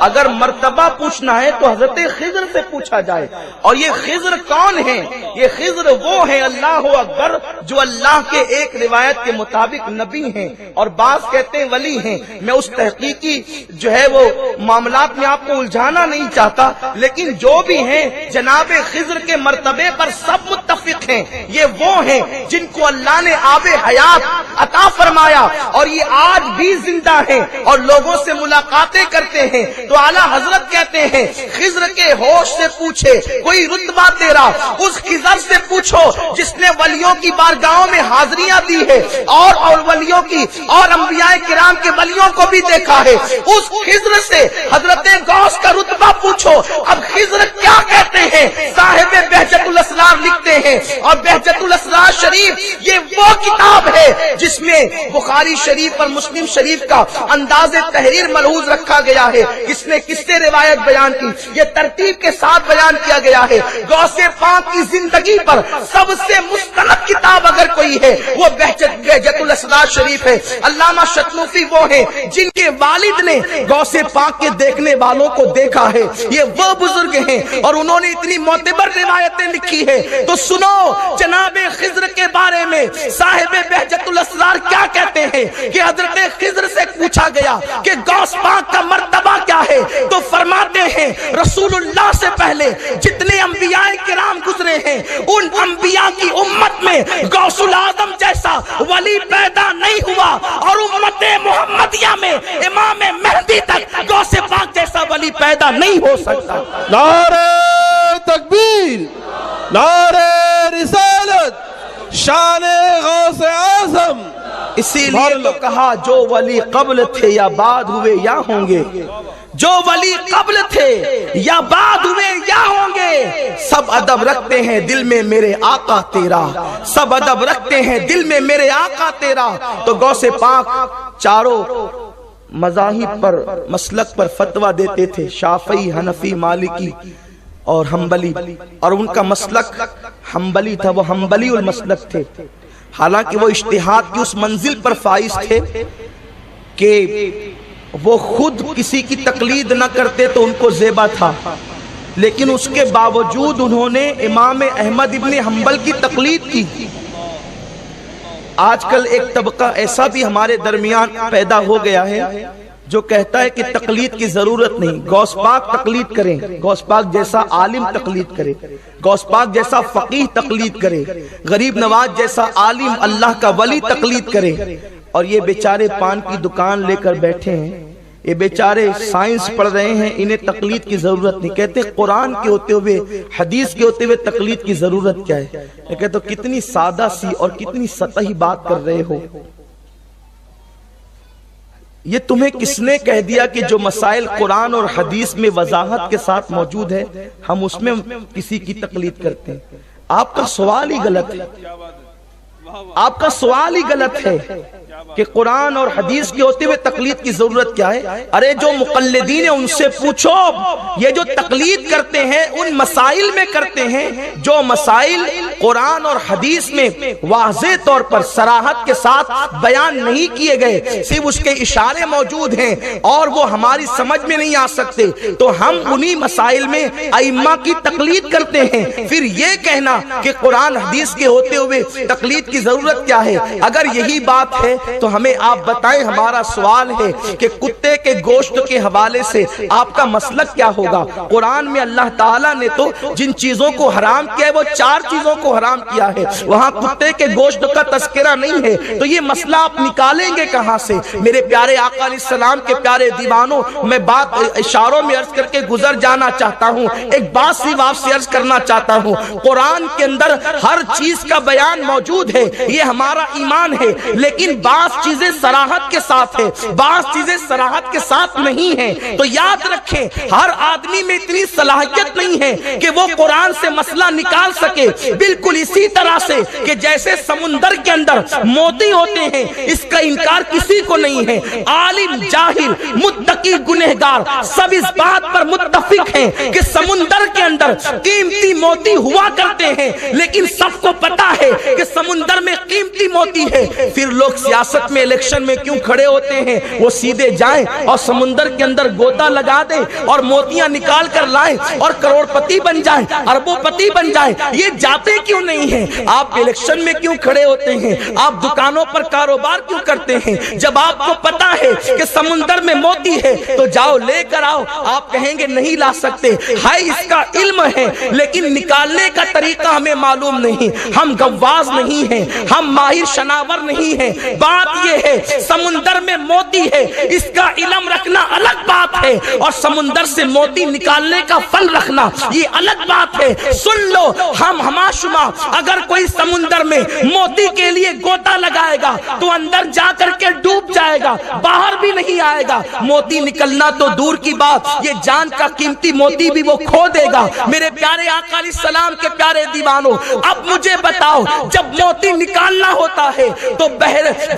اگر مرتبہ پوچھنا ہے تو حضرت خضر سے پوچھا جائے. اور یہ خضر کون ہیں؟ یہ خضر وہ ہیں اللہ اکبر جو اللہ کے ایک روایت کے مطابق نبی ہیں اور بعض کہتے ہیں ولی ہیں. میں اس تحقیقی جو ہے وہ معاملات میں آپ کو الجھانا نہیں چاہتا، لیکن جو بھی ہیں جناب خضر کے مرتبے پر سب متفق ہیں. یہ وہ ہیں جن کو اللہ نے آب حیات عطا فرمایا اور یہ آج بھی زندہ ہیں اور لوگوں سے ملاقاتیں کرتے ہیں. تو اعلیٰ حضرت کہتے ہیں خضر کے ہوش سے پوچھے کوئی رتبہ تیرا. اس خضر سے پوچھو جس نے ولیوں کی بارگاہوں میں حاضریاں دی ہے اور ولیوں کی اور انبیاء کرام کے ولیوں کو بھی دیکھا ہے. اس خضر سے حضرت غوث کا رتبہ پوچھو. اب خضر کیا کہتے ہیں؟ صاحب بہجت الاسرار لکھتے ہیں، اور بہجت الاسرار شریف یہ وہ کتاب ہے جس میں بخاری شریف اور مسلم شریف کا انداز تحریر ملحوظ رکھا گیا ہے. اس نے کس سے روایت بیان کی، یہ ترتیب کے ساتھ بیان کیا گیا ہے. غوث پاک کی زندگی پر سب سے مستند کتاب اگر کوئی ہے وہ بہجت الاسرار شریف ہے. علامہ شتنوفی وہ ہیں جن کے والد نے غوث پاک کے دیکھنے والوں کو دیکھا ہے. یہ وہ بزرگ ہیں اور انہوں نے اتنی معتبر روایتیں لکھی ہے. تو سنو جناب خضر کے بارے میں صاحب بہجت الاسرار کیا کہتے ہیں کہ حضرت خضر سے پوچھا گیا کہ غوث پاک کا مرتبہ کیا ہے، تو فرماتے ہیں رسول اللہ سے پہلے جتنے انبیاء کرام گزرے ہیں ان انبیاء کی امت میں غوث العظم جیسا ولی پیدا نہیں ہوا، اور امت محمدیہ میں امام مہدی تک غوث پاک جیسا ولی پیدا نہیں ہو سکتا. نعرہ تکبیر، نعرہ رسالت، شان غوث اعظم. اسی لیے تو کہا جو ولی قبل تھے یا بعد ہوئے یا ہوں گے، جو ولی قبل تھے یا بعد ہوئے یا ہوں گے، سب ادب رکھتے ہیں دل میں میرے آقا تیرا، سب ادب رکھتے ہیں دل میں میرے آقا تیرا. تو غوث پاک چاروں مذاہب پر مسلک پر فتویٰ دیتے تھے، شافعی، حنفی، مالکی اور حنبلی، اور ان کا مسلک حنبلی تھا، وہ حنبلی المسلک تھے. حالانکہ وہ اجتہاد کی اس منزل پر فائز تھے کہ وہ خود کسی کی تقلید نہ کرتے تو ان کو زیبا تھا، لیکن اس کے باوجود انہوں نے امام احمد ابن حنبل کی تقلید کی. آج کل ایک طبقہ ایسا بھی ہمارے درمیان پیدا ہو گیا ہے جو کہتا ہے کہ تقلید کی ضرورت نہیں، غوث پاک تقلید کریں، غوث پاک جیسا عالم تقلید کرے، غوث پاک جیسا فقیہ تقلید کرے، غریب نواز جیسا عالم اللہ کا ولی تقلید کرے. اور یہ بیچارے پان کی دکان لے کر بیٹھے ہیں، یہ بیچارے سائنس پڑھ رہے ہیں، انہیں تقلید کی ضرورت نہیں. کہتے قرآن کے ہوتے ہوئے، حدیث کے ہوتے ہوئے تقلید کی ضرورت کیا ہے؟ میں کہتا ہوں کتنی سادہ سی اور کتنی سطحی بات کر رہے ہو. یہ تمہیں کس نے کہہ دیا کہ جو مسائل قرآن اور حدیث میں وضاحت کے ساتھ موجود ہے ہم اس میں کسی کی تقلید کرتے ہیں؟ آپ کا سوال ہی غلط ہے، آپ کا سوال ہی غلط ہے کہ قرآن اور حدیث کے ہوتے ہوئے تقلید کی ضرورت کیا ہے؟ ارے جو مقلدین ہیں ان سے پوچھو، یہ جو تقلید کرتے ہیں ان مسائل میں کرتے ہیں جو مسائل قرآن اور حدیث میں واضح طور پر صراحت کے ساتھ بیان نہیں کیے گئے، صرف اس کے اشارے موجود ہیں اور وہ ہماری سمجھ میں نہیں آ سکتے، تو ہم انہی مسائل میں ائمہ کی تقلید کرتے ہیں۔ پھر یہ کہنا کہ قرآن حدیث کے ہوتے ہوئے تقلید کی ضرورت کیا ہے؟ اگر یہی بات ہے تو ہمیں آپ بتائیں، ہمارا سوال ہے کہ کتے کے گوشت کے حوالے سے آپ کا مسلک کیا ہوگا؟ قرآن میں اللہ تعالیٰ نے تو جن چیزوں کو حرام کیا ہے وہ 4 چیزوں کو حرام کیا ہے، وہاں کتے کے گوشت کا تذکرہ نہیں ہے، تو یہ مسئلہ آپ نکالیں گے کہاں سے؟ میرے پیارے آقا علیہ السلام کے پیارے دیوانوں، میں بات اشاروں میں عرض کر کے گزر جانا چاہتا ہوں، ایک بات صرف آپ سے عرض کرنا چاہتا ہوں، قرآن کے اندر ہر چیز کا بیان موجود ہے، یہ ہمارا ایمان ہے، لیکن بعض چیزیں صراحت کے ساتھ ہے، بعض چیزیں صراحت کے ساتھ نہیں ہیں، تو یاد رکھیں ہر آدمی میں اتنی صلاحیت نہیں ہے کہ وہ قرآن سے مسئلہ نکال سکے، بالکل اسی طرح سے کہ جیسے سمندر کے اندر موتی ہوتے ہیں، اس کا انکار کسی کو نہیں ہے، عالم جاہل متقی گنہگار سب اس بات پر متفق ہیں کہ سمندر کے اندر قیمتی موتی ہوا کرتے ہیں، لیکن سب کو پتا ہے کہ سمندر میں قیمتی موتی ہے، پھر لوگ سیاست میں الیکشن میں کیوں کھڑے ہوتے ہیں؟ وہ سیدھے جائیں اور سمندر کے اندر گوتا لگا دیں اور موتیاں نکال کر لائیں اور کروڑ پتی بن جائیں، اربوں پتی بن جائیں، یہ جاتے کیوں نہیں ہیں؟ آپ الیکشن میں کیوں کھڑے ہوتے ہیں؟ آپ دکانوں پر کاروبار کیوں کرتے ہیں؟ جب آپ کو پتا ہے کہ سمندر میں موتی ہے تو جاؤ لے کر آؤ، آپ کہیں گے نہیں لا سکتے، ہائی اس کا علم ہے لیکن نکالنے کا طریقہ ہمیں معلوم نہیں، ہم گواز نہیں ہیں، ہم ماہر شناور نہیں ہیں، بات یہ ہے سمندر میں موتی ہے، اس کا علم رکھنا الگ بات ہے اور سمندر سے موتی نکالنے کا فن رکھنا یہ الگ بات ہے۔ سن لو، ہم ہما شما اگر کوئی سمندر میں موتی کے لیے گوتا لگائے گا تو اندر جا کر کے ڈوب جائے گا، باہر بھی نہیں آئے گا، موتی نکلنا تو دور کی بات، یہ جان کا قیمتی موتی بھی وہ کھو دے گا۔ میرے پیارے آقا علیہ السلام کے پیارے دیوانوں، اب مجھے بتاؤ، جب موتی نکالنا ہوتا ہے تو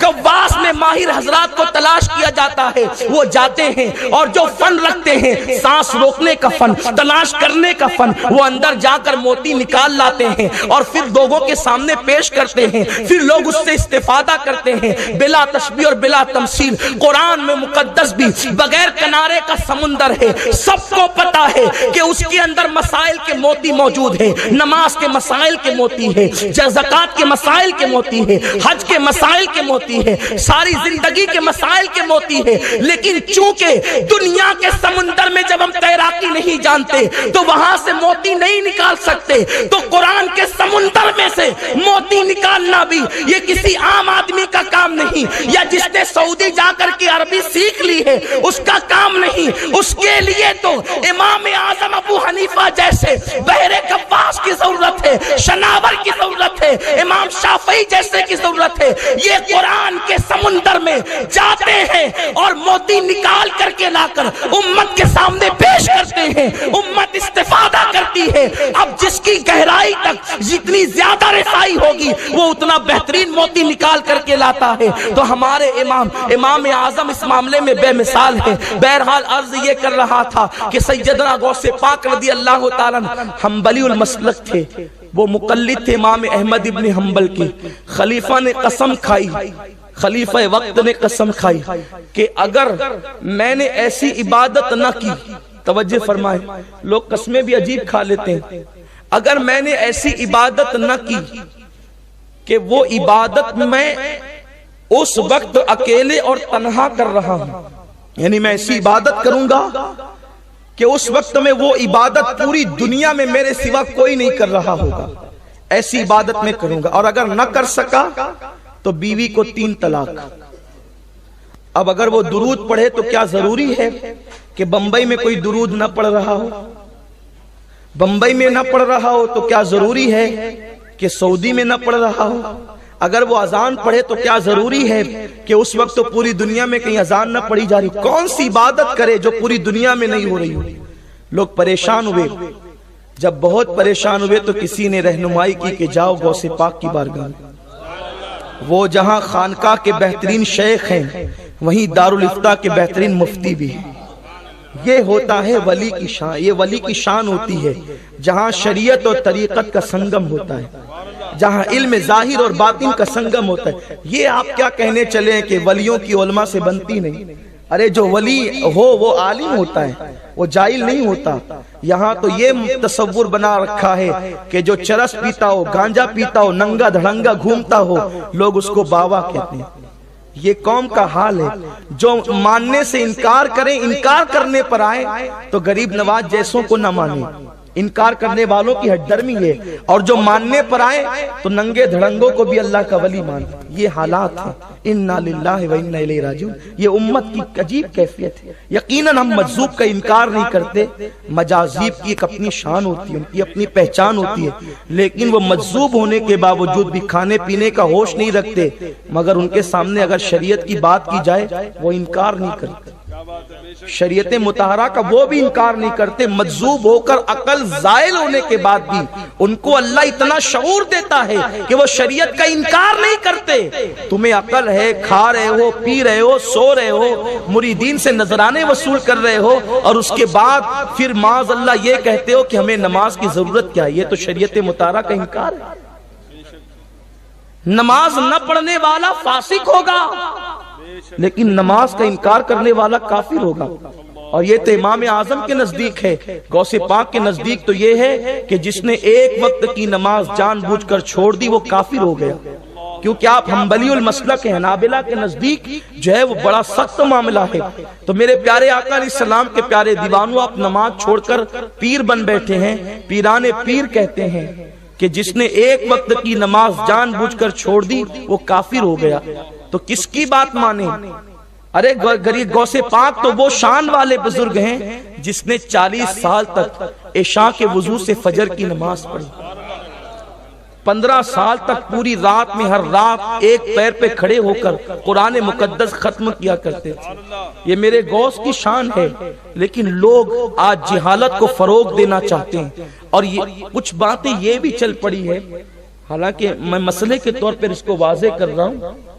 گواس میں ماہر حضرات کو تلاش کیا جاتا ہے، وہ جاتے ہیں اور جو فن رکھتے ہیں سانس روکنے کا فن، تلاش کرنے کا فن، وہ اندر جا کر موتی نکال لاتے ہیں اور پھر لوگوں کے سامنے پیش کرتے ہیں، پھر لوگ اس سے استفادہ کرتے ہیں بلا تشبیہ اور بلا تمثیل۔ قرآن میں مقدس بھی بغیر کنارے کا سمندر ہے، سب کو پتا ہے کہ اس کے اندر مسائل کے موتی موجود ہیں، نماز کے مسائل کے موتی ہے، زکات کے مسائل کے موتی ہے، حج کے مسائل کے موتی ہے، ساری زندگی کے مسائل کے موتی ہے، لیکن چونکہ دنیا کے سمندر میں جب ہم تیراکی نہیں جانتے تو وہاں سے موتی نہیں نکال سکتے، تو قرآن کے سمندر میں سے موتی نکالنا بھی یہ کسی عام آدمی کا کام نہیں، یا جس نے سعودی جا کر کے عربی سیکھ لی ہے اس کا کام نہیں، اس کے لیے تو امام اعظم ابو حنیفہ جیسے بحر کفاس کی ضرورت ہے، شناور کی ضرورت ہے، امام شافعی جیسے کی ضرورت ہے۔ یہ قرآن کے سمندر میں جاتے ہیں اور موتی نکال کر کے لا کر امت کے سامنے پیش کرتے ہیں، امت استفادہ کرتی ہے۔ اب جس کی گہرائی تک جتنی زیادہ رسائی ہوگی وہ اتنا بہترین موتی نکال کر کے لاتا ہے۔ تو ہمارے امام اعظم اس معاملے میں بے مثال ہے۔ بہرحال عرض یہ کر رہا تھا کہ سیدنا غوث پاک رضی اللہ تعالیٰ حنبلی المسلک تھے، وہ مقلد تھے امام احمد ابن حنبل کی۔ خلیفہ نے قسم کھائی، خلیفہ وقت نے قسم کھائی کہ اگر میں نے ایسی عبادت نہ کی، توجہ فرمائے، لوگ قسمیں بھی عجیب کھا لیتے ہیں، اگر میں نے ایسی عبادت نہ کی کہ وہ عبادت میں اس وقت اکیلے اور تنہا کر رہا ہوں، یعنی میں ایسی عبادت کروں گا کہ اس وقت میں وہ عبادت پوری دنیا میں میرے سوا کوئی نہیں کر رہا ہوگا، ایسی عبادت میں کروں گا، اور اگر نہ کر سکا تو بیوی کو 3 طلاق۔ اب اگر وہ درود پڑھے تو کیا ضروری ہے کہ بمبئی میں کوئی درود نہ پڑھ رہا ہو؟ بمبئی میں نہ پڑھ رہا ہو تو کیا ضروری ہے کہ سعودی میں نہ پڑھ رہا ہو؟ اگر وہ اذان پڑھے تو کیا ضروری ہے کہ اس وقت تو پوری دنیا میں کہیں اذان نہ پڑھی جا رہی، کون سی عبادت کرے جو پوری دنیا میں نہیں ہو رہی ہو۔ لوگ پریشان ہوئے، جب بہت پریشان ہوئے تو کسی نے رہنمائی کی کہ جاؤ غوث پاک کی بارگاہ، وہ جہاں خانقاہ کے بہترین شیخ ہیں وہیں دارالافتاء کے بہترین مفتی بھی ہیں۔ یہ ہوتا ہے ولی کی شان، یہ ولی کی شان ہوتی ہے جہاں شریعت اور طریقت کا سنگم ہوتا ہے، جہاں علم ظاہر اور باطن کا سنگم ہوتا ہے۔ یہ آپ کیا کہنے چلے ہیں کہ ولیوں کی علماء سے بنتی نہیں؟ ارے جو ولی ہو وہ عالم ہوتا ہے، وہ جاہل نہیں ہوتا۔ یہاں تو یہ تصور بنا رکھا ہے کہ جو چرس پیتا ہو، گانجا پیتا ہو، ننگا دھڑنگا گھومتا ہو، لوگ اس کو بابا کہتے ہیں۔ یہ قوم کا حال ہے، جو ماننے سے انکار کریں، انکار کرنے پر آئے تو غریب نواز جیسوں کو نہ مانے، انکار کرنے والوں کی ہٹ درمی ہے، اور جو ماننے پر آئے تو ننگے دھڑنگوں کو بھی اللہ کا ولی مان۔ یہ حالات ہیں، انا للہ و انا الیہ راجعون۔ یہ امت کی عجیب کیفیت ہے۔ یقیناً ہم مجذوب کا انکار نہیں کرتے، مجاذیب کی ایک اپنی شان ہوتی ہے، ان کی اپنی پہچان ہوتی ہے، لیکن وہ مجذوب ہونے کے باوجود بھی کھانے پینے کا ہوش نہیں رکھتے، مگر ان کے سامنے اگر شریعت کی بات کی جائے وہ انکار نہیں کرتے۔ شریعت مطہرہ کا وہ بھی انکار نہیں کرتے، مجذوب ہو کر عقل زائل ہونے کے بعد بھی ان کو اللہ اتنا شعور دیتا ہے کہ وہ شریعت کا انکار نہیں کرتے۔ تمہیں عقل ہے، کھا رہے ہو، پی رہے ہو، سو رہے ہو، مریدین سے نذرانے وصول کر رہے ہو، اور اس کے بعد پھر معاذ اللہ یہ کہتے ہو کہ ہمیں نماز کی ضرورت کیا ہے؟ یہ تو شریعت مطہرہ کا انکار ہے۔ نماز نہ پڑھنے والا فاسق ہوگا، لیکن نماز کا انکار کرنے والا کافر ہوگا۔ اور یہ تو امام اعظم کے نزدیک ہے، غوث پاک کے نزدیک تو یہ ہے کہ جس نے ایک وقت کی نماز جان بوجھ کر چھوڑ دی وہ کافر ہو گیا، کیونکہ آپ حنبلی المسلک ہیں، حنابلہ کے نزدیک جو ہے وہ بڑا سخت معاملہ ہے۔ تو میرے پیارے آقا علیہ السلام کے پیارے دیوانوں، آپ نماز چھوڑ کر پیر بن بیٹھے ہیں۔ پیران پیر کہتے ہیں کہ جس نے ایک وقت کی نماز جان بوجھ کر چھوڑ دی وہ کافر ہو گیا۔ تو کس کی بات مانے؟ ارے غوث پاک تو وہ شان والے بزرگ ہیں جس نے 40 سال تک عشاء کے وضو سے فجر کی نماز پڑھی، 15 سال تک پوری رات میں ہر رات ایک پیر پہ کھڑے ہو کر قرآن مقدس ختم کیا کرتے تھے۔ یہ میرے غوث کی شان ہے، لیکن لوگ آج جہالت کو فروغ دینا چاہتے ہیں، اور یہ کچھ باتیں یہ بھی چل پڑی ہے، حالانکہ میں مسئلے کے طور پر اس کو واضح کر رہا ہوں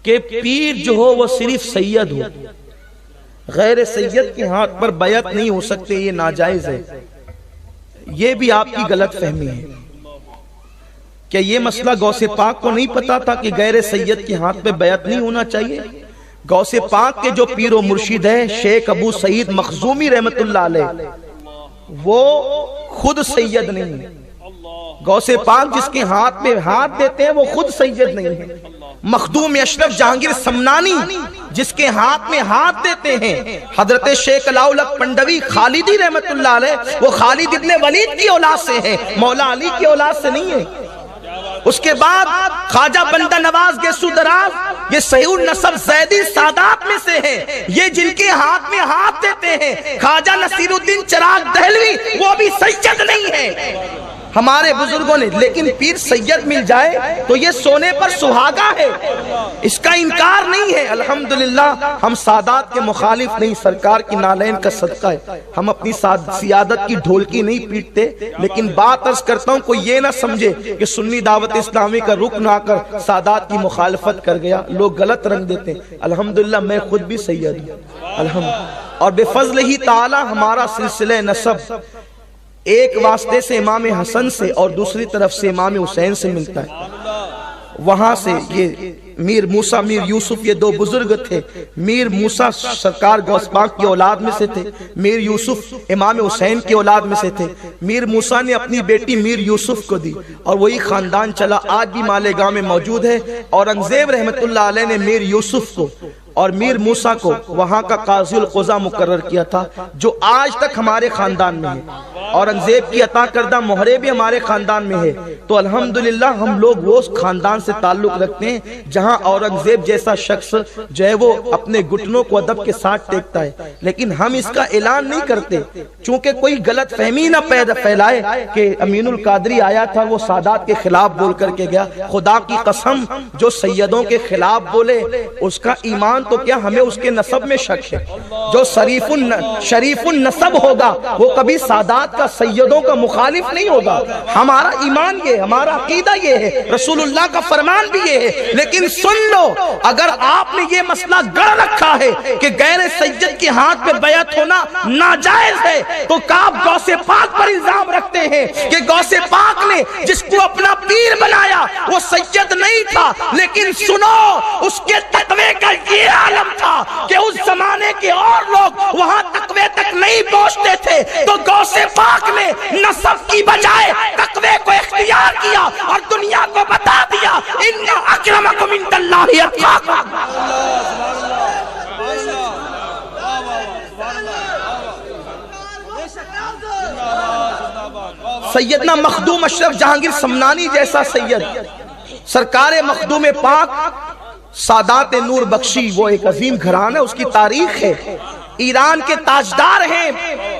کہ پیر جو ہو وہ صرف سید ہو، غیر سید کے ہاتھ پر بیعت نہیں ہو سکتے، یہ ناجائز ہے۔ یہ بھی آپ کی غلط فہمی ہے۔ کیا یہ مسئلہ غوث پاک کو نہیں پتا تھا کہ غیر سید کے ہاتھ پہ بیعت نہیں ہونا چاہیے؟ غوث پاک کے جو پیر و مرشد ہے شیخ ابو سعید مخزومی رحمت اللہ علیہ، وہ خود سید نہیں ہے۔ غوث پاک جس کے ہاتھ میں ہاتھ دیتے ہیں وہ خود سید نہیں ہے۔ مخدوم اشرف جہانگیر سمنانی جس کے ہاتھ میں ہاتھ دیتے ہیں، حضرت شیخ علاؤلق پنڈوی خالدی رحمت اللہ علیہ، وہ خالد ابن ولید کی اولاد سے ہیں، مولا علی کی اولاد سے نہیں ہے۔ اس کے بعد خواجہ بندہ نواز گیسو دراز، یہ صحیح النسب زیدی سادات میں سے ہیں، یہ جن کے ہاتھ میں ہاتھ دیتے ہیں۔ خواجہ نصیر الدین چراغ دہلوی وہ بھی سید نہیں ہے ہمارے بزرگوں نے، لیکن پیر سید مل جائے تو یہ سونے پر سہاگا ہے، اس کا انکار نہیں ہے۔ الحمدللہ ہم سادات کے مخالف نہیں، سرکار کی نالین کا صدقہ ہے، ہم اپنی سیادت کی ڈھولکی نہیں پیٹتے، لیکن بات عرض کرتا ہوں کوئی یہ نہ سمجھے کہ سنی دعوت اسلامی کا رکن آ کر سادات کی مخالفت کر گیا، لوگ غلط رنگ دیتے ہیں۔ الحمدللہ میں خود بھی سید ہوں الحمدللہ، اور بے فضل ہی تعالی ہمارا سلسلہ نسب ایک واسطے سے امام حسن سے اور دوسری طرف سے امام حسین سے ملتا ہے۔ وہاں سے یہ میر موسیٰ میر یوسف یہ دو بزرگ تھے، میر موسیٰ سرکار غوث پاک کی اولاد میں سے تھے، میر یوسف امام حسین کی اولاد میں سے تھے۔ میر موسیٰ نے اپنی بیٹی میر یوسف کو دی اور وہی خاندان چلا، آج بھی مالیگاؤں میں موجود ہے۔ اورنگزیب رحمت اللہ علیہ نے میر یوسف کو اور میر موسیٰ کو وہاں کا قاضی القضا مقرر کیا تھا، جو آج تک ہمارے خاندان میں ہے۔ اورنگزیب کی عطا کردہ مہرے بھی ہمارے خاندان میں ہے، تو الحمدللہ ہم لوگ وہ خاندان سے تعلق رکھتے ہیں جہاں اورنگزیب جیسا شخص جو ہے وہ اپنے گھٹنوں کو ادب کے ساتھ ٹیکتا ہے، لیکن ہم اس کا اعلان نہیں کرتے چونکہ کوئی غلط فہمی نہ پھیلائے کہ امین القادری آیا تھا وہ سادات کے خلاف بول کر کے گیا۔ خدا کی قسم جو سیدوں کے خلاف بولے اس کا ایمان تو کیا ہمیں اس کے نسب میں شک ہے۔ جو شریف النسب ہوگا وہ کبھی سادات کا سیدوں کا مخالف نہیں ہوگا۔ ہمارا ایمان یہ، ہمارا عقیدہ یہ ہے، رسول اللہ کا فرمان بھی یہ ہے۔ لیکن سن لو، اگر آپ نے یہ مسئلہ گڑھ رکھا ہے کہ غیر سید کے ہاتھ پہ بیعت ہونا ناجائز ہے تو آپ غوث پاک پر الزام رکھتے ہیں کہ غوث پاک نے جس کو اپنا پیر بنایا وہ سید نہیں تھا، لیکن سنو اس کے تقوی کا یہ عالم تھا کہ اس زمانے کے اور لوگ وہاں تقوی تک نہیں پہنچتے تھے، تو غوث پاک نے نسب کی بجائے تقوی کو اختیار کیا اور دنیا کو بتا دیا ان اکرمکم عند اللہ اتقاکم۔ سیدنا مخدوم اشرف جہانگیر سمنانی جیسا سید، سرکار مخدوم پاک سادات نور بخشی، وہ ایک عظیم گھرانہ، اس کی تاریخ ہے، ایران کے تاجدار ہیں،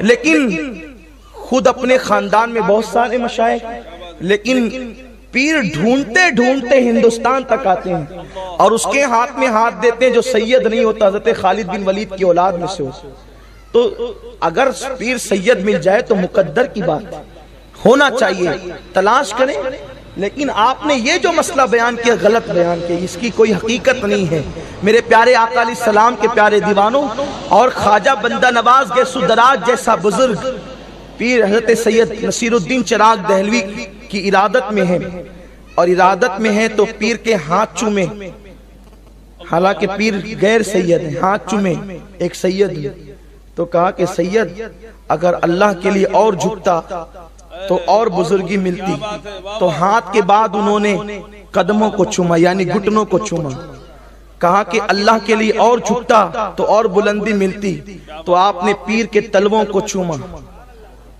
لیکن خود اپنے خاندان میں بہت سارے مشائخ، لیکن پیر ڈھونڈتے ڈھونڈتے ہندوستان تک آتے ہیں اور اس کے ہاتھ میں ہاتھ دیتے ہیں جو سید نہیں ہوتا، حضرت خالد بن ولید کی اولاد میں سے ہو۔ تو اگر پیر سید مل جائے تو مقدر کی بات ہونا چاہیے، تلاش کریں، لیکن آپ نے یہ جو مسئلہ بیان کیا غلط بیان کیا، اس کی کوئی حقیقت نہیں ہے۔ میرے پیارے آقا علیہ السلام کے پیارے دیوانوں، اور خواجہ بندہ نواز گیس دراز جیسا بزرگ پیر حضرت سید نصیر الدین چراغ دہلوی کی ارادت میں ہے، اور ارادت میں ہے تو پیر کے ہاتھ چومے، حالانکہ پیر غیر سید ہے، ہاتھ چومے ایک سید نے، تو کہا کہ سید اگر اللہ کے لیے اور جھکتا تو اور بزرگی ملتی، تو ہاتھ کے بعد انہوں نے قدموں کو چوما یعنی گھٹنوں کو چوما، کہا کہ اللہ کے لیے اور جھکتا تو اور بلندی ملتی، تو آپ نے پیر کے تلووں کو چوما،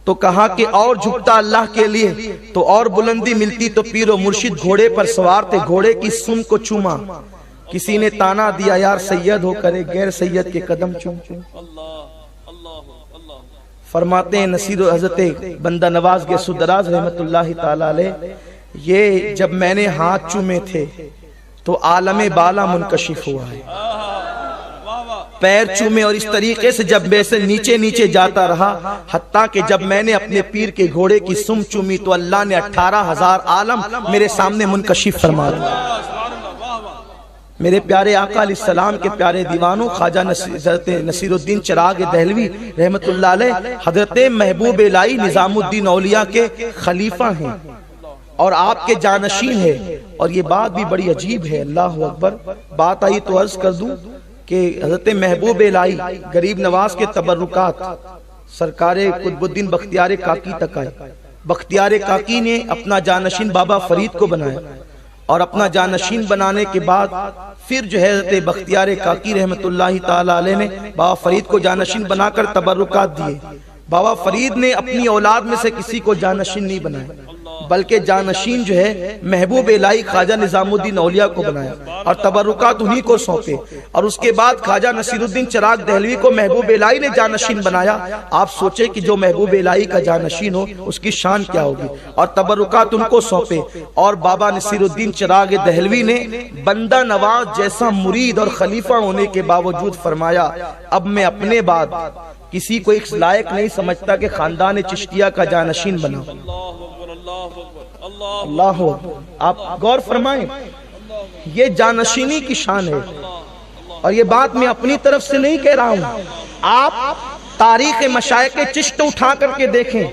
تو کہا کہ اور جھکتا اللہ کے لیے تو اور بلندی ملتی، تو پیر و مرشد گھوڑے پر سوار تھے، گھوڑے کی سم کو چوما۔ کسی نے تانا دیا یار سید ہو کرے غیر سید کے قدم چوم چوم۔ فرماتے ہیں نصیر حضرت بندہ نواز گیس دراز رحمت اللہ تعالی علیہ، یہ جب میں نے ہاتھ چومے تھے تو عالم بالا منکشف ہوا ہے، پیر چومے اور اس طریقے سے جب میں سے نیچے نیچے جاتا رہا، حتیٰ کہ جب میں نے اپنے پیر کے گھوڑے کی سم چومی تو اللہ نے 18,000 عالم میرے سامنے منکشف فرما دیا۔ میرے پیارے آقا علیہ السلام کے پیارے دیوانوں، خواجہ حضرت نصیر الدین چراغ دہلوی رحمت اللہ علیہ حضرت محبوب الہی نظام الدین اولیاء کے خلیفہ ہیں اور آپ کے جانشین ہیں، اور یہ بات بھی بڑی عجیب ہے، اللہ اکبر۔ بات آئی تو عرض کر دوں کہ حضرت محبوب الہی غریب نواز کے تبرکات سرکار قطب الدین بختیار کاکی تک آئے۔ بختیار کاکی نے اپنا جانشین بابا فرید کو بنایا، اور اپنا جانشین بنانے کے بعد پھر جو ہے حضرت بختیار کاکی رحمت اللہ تعالی علیہ نے بابا فرید کو جانشین بنا کر تبرکات دیے۔ بابا فرید نے اپنی اولاد میں سے کسی کو جانشین نہیں بنایا، بلکہ جانشین جو ہے محبوب الہی خواجہ نظام الدین اولیاء کو بنایا اور تبرکات انہی کو سونپے، اور اس کے بعد خواجہ نصیر الدین چراغ دہلوی کو محبوب الہی نے جانشین بنایا۔ آپ سوچے کہ جو محبوب الہی کا جانشین ہو اس کی شان کیا ہوگی، اور تبرکات ان کو سونپے، اور بابا نصیر الدین چراغ دہلوی نے بندہ نواز جیسا مرید اور خلیفہ ہونے کے باوجود فرمایا اب میں اپنے بعد کسی کو اس لائق نہیں سمجھتا کہ خاندان چشتیہ کا جانشین بنا۔ اللہ آپ غور فرمائیں، یہ جانشینی کی شان ہے، اور یہ بات میں اپنی طرف سے نہیں کہہ رہا ہوں، آپ تاریخ مشائخ چشت اٹھا کر کے دیکھیں،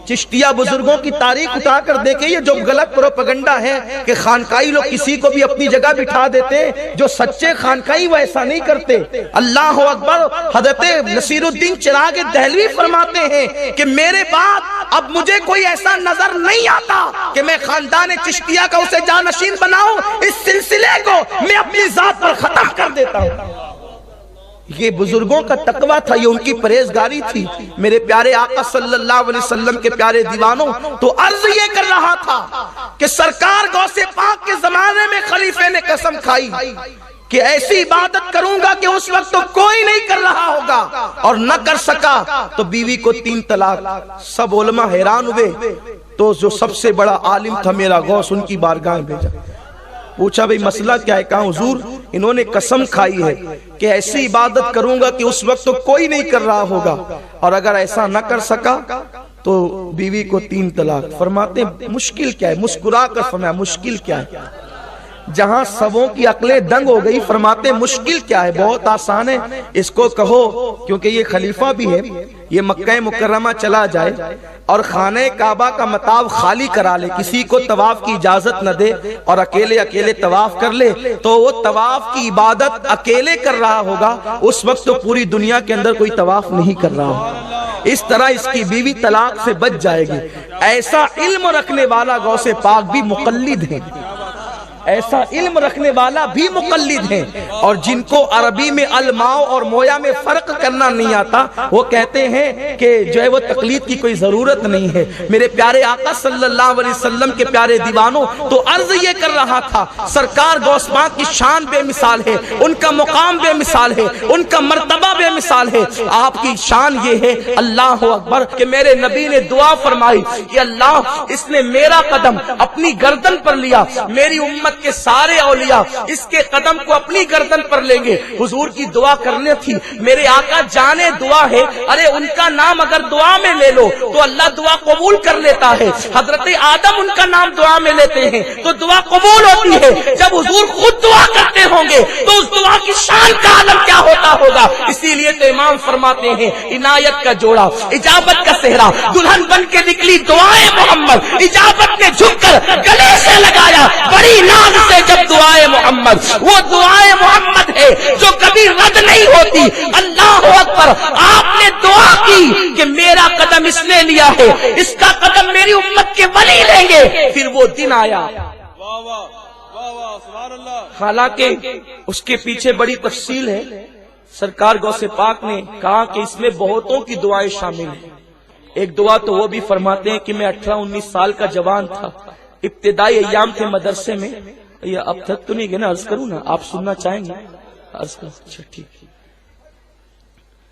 چشتیہ بزرگوں کی تاریخ اٹھا کر دیکھیں۔ یہ جو غلط پروپیگنڈا ہے کہ خانقاہی لوگ کسی کو بھی اپنی جگہ بٹھا دیتے ہیں، جو سچے خانقاہی وہ ایسا نہیں کرتے۔ اللہ اکبر۔ حضرت نصیر الدین چراغ دہلوی فرماتے ہیں کہ میرے بعد اب مجھے کوئی ایسا نظر نہیں آتا کہ میں خاندان چشتیہ کا اسے جانشین بناؤں، اس سلسلے کو میں اپنی ذات پر ختم کر دیتا ہوں۔ یہ بزرگوں کا تقویٰ تھا، یہ ان کی پرہیزگاری تھی۔ میرے پیارے آقا صلی اللہ علیہ وسلم کے پیارے دیوانوں، تو عرض یہ کر رہا تھا کہ سرکار غوث پاک کے زمانے میں خلیفے نے قسم کھائی کہ ایسی عبادت کروں گا کہ اس وقت تو کوئی نہیں کر رہا ہوگا، اور نہ کر سکا تو بیوی کو 3 طلاق۔ سب علماء حیران ہوئے، تو جو سب سے بڑا عالم تھا میرا غوث، ان کی بارگاہ میں بھیجا، پوچھا بھئی مسئلہ کیا ہے؟ کہا حضور انہوں نے قسم کھائی ہے کہ ایسی عبادت کروں گا کہ اس وقت تو کوئی نہیں کر رہا ہوگا، اور اگر ایسا نہ کر سکا تو بیوی کو 3 طلاق۔ فرماتے ہیں مشکل کیا ہے؟ مسکرا کر فرمایا مشکل کیا ہے؟ جہاں سبوں کی عقلیں دنگ ہو گئی، فرماتے ہیں مشکل کیا ہے؟ بہت آسان ہے، اس کو کہو کیونکہ یہ خلیفہ بھی ہے، یہ مکہ مکرمہ چلا جائے اور خانہ کعبہ کا مطاف خالی کرا لے، کسی کو طواف کی اجازت نہ دے اور اکیلے طواف کر لے، تو وہ طواف کی عبادت اکیلے کر رہا ہوگا، اس وقت تو پوری دنیا کے اندر کوئی طواف نہیں کر رہا ہوگا۔ اس طرح اس کی بیوی طلاق سے بچ جائے گی۔ ایسا علم رکھنے والا غوث پاک بھی مقلد ہیں، ایسا علم رکھنے والا بھی مقلد ہیں، اور جن کو عربی میں الماؤ اور مویا میں فرق کرنا نہیں آتا، وہ کہتے ہیں کہ جو ہے وہ تقلید کی کوئی ضرورت نہیں ہے۔ میرے پیارے آقا صلی اللہ علیہ وسلم کے پیارے دیوانوں، تو عرض یہ کر رہا تھا سرکار غوث پاک کی شان بے مثال ہے، ان کا مقام بے مثال ہے، ان کا مرتبہ بے مثال ہے۔ آپ کی شان یہ ہے، اللہ اکبر، کہ میرے نبی نے دعا فرمائی کہ اللہ اس نے میرا قدم اپنی گردن پر لیا، میری امت کے سارے اولیاء اس کے قدم کو اپنی گردن پر لیں گے۔ حضور کی دعا کرنے تھی، میرے آقا جانے دعا ہے، ارے ان کا نام اگر دعا میں لے لو تو اللہ دعا قبول کر لیتا ہے۔ حضرت آدم ان کا نام دعا میں لیتے ہیں تو دعا قبول ہوتی ہے، جب حضور خود دعا کرتے ہوں گے تو اس دعا کی شان کا عالم کیا ہوتا ہوگا۔ اسی لیے تو امام فرماتے ہیں عنایت کا جوڑا، اجابت کا صحرا، دلہن بن کے نکلی دعائے محمد، اجابت نے جھک کر گلے سے لگایا بڑی ناز سے جب دعائے محمد، وہ دعائے محمد ہے جو کبھی رد نہیں ہوتی۔ اللہ اکبر، آپ نے دعا کی کہ میرا قدم اس نے لیا ہے، اس کا قدم میری امت کے ولی لیں گے، پھر وہ دن آیا۔ حالانکہ اس کے پیچھے بڑی تفصیل ہے، سرکار غوث پاک نے کہا کہ اس میں بہتوں کی دعائیں شامل ہیں۔ ایک دعا تو وہ بھی فرماتے ہیں کہ میں 18-19 سال کا جوان تھا، ابتدائی ایام تھے مدرسے میں، یہ اب تک تو نہیں گیا نا، عرض کروں نا، آپ سننا چاہیں گے؟ عرض کروں، اچھا ٹھیک۔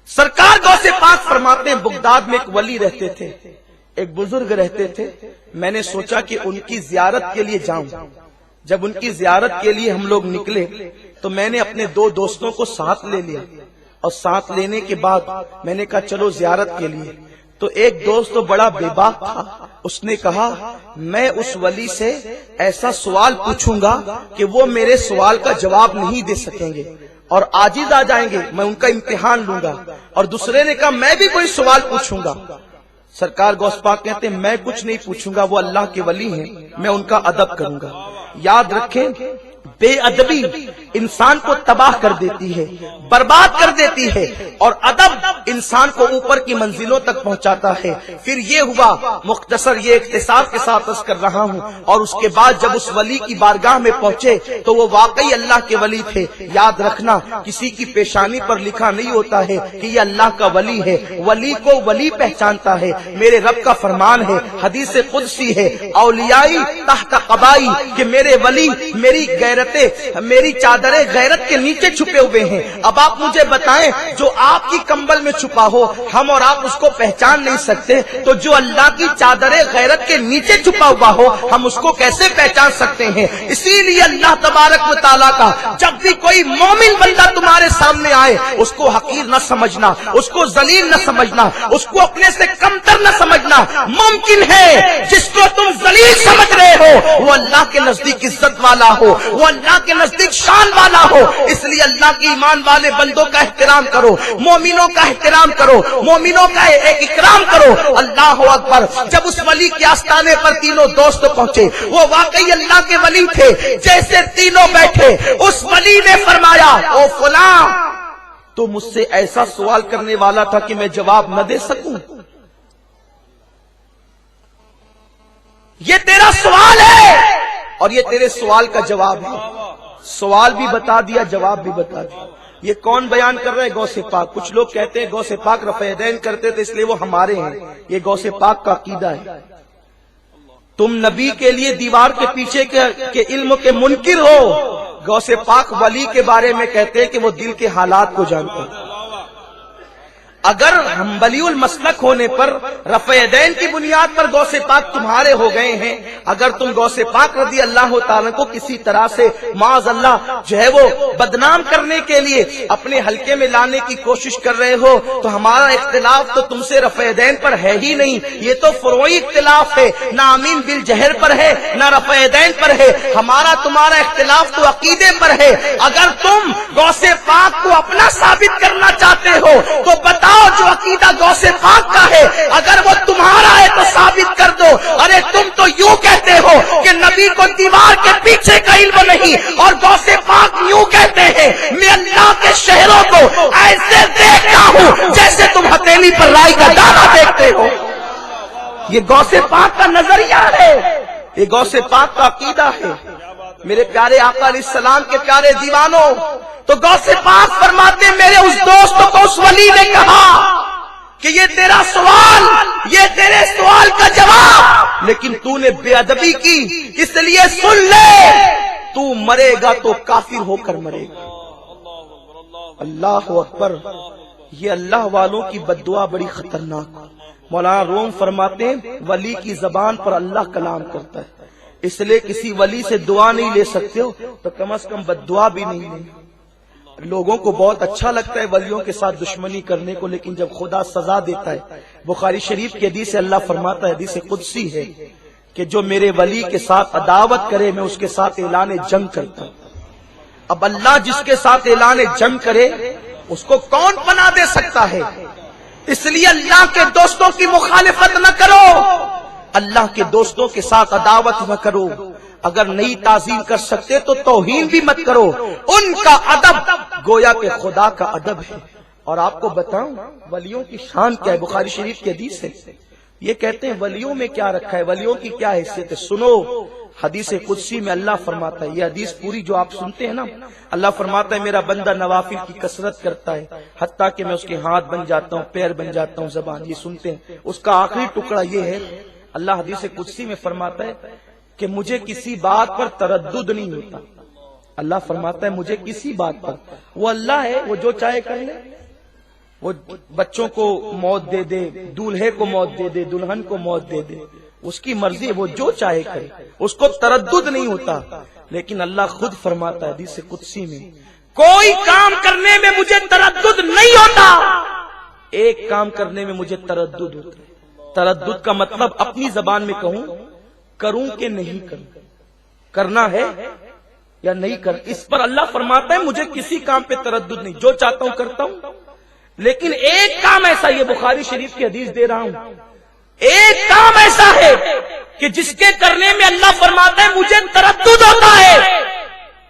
سرکار غوث پاک فرماتے ہیں بغداد میں ایک ولی رہتے تھے، ایک بزرگ رہتے تھے، میں نے سوچا کہ ان کی زیارت کے لیے جاؤں۔ جب ان کی زیارت کے لیے ہم لوگ نکلے تو میں نے اپنے 2 دوستوں کو ساتھ لے لیا، اور ساتھ لینے کے بعد میں نے کہا چلو زیارت کے لیے۔ تو ایک دوست تو بڑا بے باک تھا، اس نے کہا میں اس ولی سے ایسا سوال پوچھوں گا کہ وہ میرے سوال کا جواب نہیں دے سکیں گے اور عاجز آ جائیں گے، میں ان کا امتحان لوں گا۔ اور دوسرے نے کہا میں بھی کوئی سوال پوچھوں گا۔ سرکار غوث پاک کہتے ہیں میں کچھ نہیں پوچھوں گا، وہ اللہ کے ولی ہیں، میں ان کا ادب کروں گا۔ یاد رکھیں بے ادبی انسان کو تباہ کر دیتی ہے، برباد کر دیتی ہے، اور ادب انسان کو اوپر کی منزلوں تک پہنچاتا ہے۔ پھر یہ ہوا، مختصر یہ اختصار کے ساتھ عرض کر رہا ہوں، اور اس کے بعد جب اس ولی کی بارگاہ میں پہنچے تو وہ واقعی اللہ کے ولی تھے۔ یاد رکھنا کسی کی پیشانی پر لکھا نہیں ہوتا ہے کہ یہ اللہ کا ولی ہے، ولی کو ولی پہچانتا ہے۔ میرے رب کا فرمان ہے، حدیث قدسی ہے، اولیائی تحت قبائی، کہ میرے ولی میری غیرت، میری چادر غیرت کے نیچے چھپے ہوئے ہیں۔ اب آپ مجھے بتائیں جو آپ کی کمبل میں چھپا ہو ہم اور آپ اس کو پہچان نہیں سکتے، تو جو اللہ کی چادر غیرت کے نیچے چھپا ہوا ہو ہم اس کو کیسے پہچان سکتے ہیں؟ اسی لیے اللہ تبارک و تعالیٰ کا جب بھی کوئی مومن بندہ تمہارے سامنے آئے اس کو حقیر نہ سمجھنا، اس کو ذلیل نہ سمجھنا، اس کو اپنے سے کمتر نہ سمجھنا۔ ممکن ہے جس کو تم ذلیل سمجھ رہے ہو وہ اللہ کے نزدیک عزت والا ہو، وہ اللہ کے نزدیک شان والا ہو۔ اس لیے اللہ کی ایمان والے بندوں کا احترام کرو، مومنوں کا احترام کرو، مومنوں کا ایک اکرام کرو۔ اللہ اکبر، جب اس ولی کے آستانے پر تینوں دوست پہنچے، وہ واقعی اللہ کے ولی تھے۔ جیسے تینوں بیٹھے اس ولی نے فرمایا او فلاں تو مجھ سے ایسا سوال کرنے والا تھا کہ میں جواب نہ دے سکوں، یہ تیرا سوال ہے اور یہ تیرے سوال کا جواب ہے۔ سوال بھی بتا دیا، جواب بھی بتا دیا۔ یہ کون بیان کر رہا ہے؟ غوث پاک۔ کچھ لوگ کہتے ہیں غوث پاک رفع یدین کرتے تھے اس لیے وہ ہمارے ہیں، یہ غوث پاک کا عقیدہ ہے۔ تم نبی کے لیے دیوار کے پیچھے کے علم کے منکر ہو، غوث پاک ولی کے بارے میں کہتے ہیں کہ وہ دل کے حالات کو جانتے ہیں۔ اگر حنبلی المسلک ہونے پر رفع یدین کی بنیاد پر غوث پاک تمہارے ہو گئے ہیں، اگر تم غوث پاک رضی اللہ تعالیٰ کو کسی طرح سے معاذ اللہ جو ہے وہ بدنام کرنے کے لیے اپنے حلقے میں لانے کی کوشش کر رہے ہو، تو ہمارا اختلاف تو تم سے رفع یدین پر ہے ہی نہیں، یہ تو فروعی اختلاف ہے، نہ امین بالجہر پر ہے نہ رفع یدین پر ہے، ہمارا تمہارا اختلاف تو عقیدے پر ہے۔ اگر تم غوث پاک کو اپنا ثابت کرنا چاہتے ہو تو بتا جو عقیدہ غوث پاک کا ہے، اگر وہ تمہارا ہے تو ثابت کر دو۔ ارے تم تو یوں کہتے ہو کہ نبی کو دیوار کے پیچھے کا علم نہیں، اور غوث پاک یوں کہتے ہیں میں اللہ کے شہروں کو ایسے دیکھتا ہوں جیسے تم ہتھیلی پر رائی کا دانہ دیکھتے ہو۔ یہ غوث پاک کا نظریہ ہے، یہ غوث پاک کا عقیدہ ہے۔ میرے پیارے آقا علیہ السلام کے پیارے دیوانوں، تو غوث پاک فرماتے میرے اس دوست کو اس ولی نے کہا کہ یہ تیرا سوال، یہ تیرے سوال کا جواب، لیکن تو نے بے ادبی کی، اس لیے سن لے، تو مرے گا تو کافر ہو کر مرے گا۔ اللہ اکبر۔ یہ اللہ والوں کی بددعا بڑی خطرناک۔ مولانا روم فرماتے ہیں ولی کی زبان پر اللہ کلام کرتا ہے، اس لیے کسی ولی سے دعا نہیں لے سکتے ہو تو کم از کم بددعا بھی نہیں لیں۔ لوگوں کو بہت اچھا لگتا ہے ولیوں کے ساتھ دشمنی کرنے کو، لیکن جب خدا سزا دیتا ہے، بخاری شریف کی حدیث سے اللہ فرماتا ہے، حدیث قدسی ہے کہ جو میرے ولی کے ساتھ عداوت کرے میں اس کے ساتھ اعلان جنگ کرتا ہوں۔ اب اللہ جس کے ساتھ اعلان جنگ کرے اس کو کون پناہ دے سکتا ہے؟ اس لیے اللہ کے دوستوں کی مخالفت نہ کرو، اللہ کے دوستوں کے ساتھ عداوت نہ کرو، اگر نہیں تعظیم کر سکتے تو توہین بھی مت کرو۔ ان کا ادب گویا کہ خدا کا ادب ہے۔ اور آپ کو بتاؤں ولیوں کی شان کیا ہے، بخاری شریف کی حدیث ہے، یہ کہتے ہیں ولیوں میں کیا رکھا ہے، ولیوں کی کیا حیثیت ہے، سنو۔ حدیث قدسی میں اللہ فرماتا ہے، یہ حدیث پوری جو آپ سنتے ہیں نا، اللہ فرماتا ہے میرا بندہ نوافل کی کثرت کرتا ہے حتیٰ کہ میں اس کے ہاتھ بن جاتا ہوں، پیر بن جاتا ہوں، زبان۔ یہ سنتے ہیں، اس کا آخری ٹکڑا یہ ہے، اللہ حدیث قدسی میں فرماتا ہے کہ مجھے کسی بات پر تردد نہیں ہوتا۔ اللہ فرماتا ہے مجھے کسی بات پر، وہ اللہ ہے، وہ جو چاہے کر لے، وہ بچوں کو موت دے دے، دولہے کو موت دے دے، دلہن کو موت دے دے، اس کی مرضی ہے، وہ جو چاہے کرے، اس کو تردد نہیں ہوتا۔ لیکن اللہ خود فرماتا ہے حدیث قدسی میں کوئی کام کرنے میں مجھے تردد نہیں ہوتا، ایک کام کرنے میں مجھے تردد ہوتا ہے۔ تردد کا مطلب اپنی زبان میں کہوں کروں کہ نہیں کروں، کرنا ہے یا نہیں کر، اس پر اللہ فرماتا ہے مجھے کسی کام پہ تردد نہیں، جو چاہتا ہوں کرتا ہوں۔ لیکن ایک کام ایسا، یہ بخاری شریف کی حدیث دے رہا ہوں، ایک کام ایسا ہے کہ جس کے کرنے میں اللہ فرماتا ہے مجھے تردد ہوتا ہے۔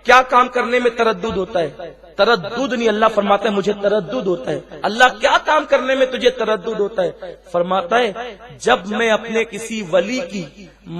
کیا کام کرنے میں تردد ہوتا ہے؟ تردد نہیں، اللہ فرماتا ہے مجھے تردد ہوتا ہے۔ اللہ کیا کام کرنے میں تجھے تردد ہوتا ہے؟ فرماتا ہے جب میں اپنے کسی ولی کی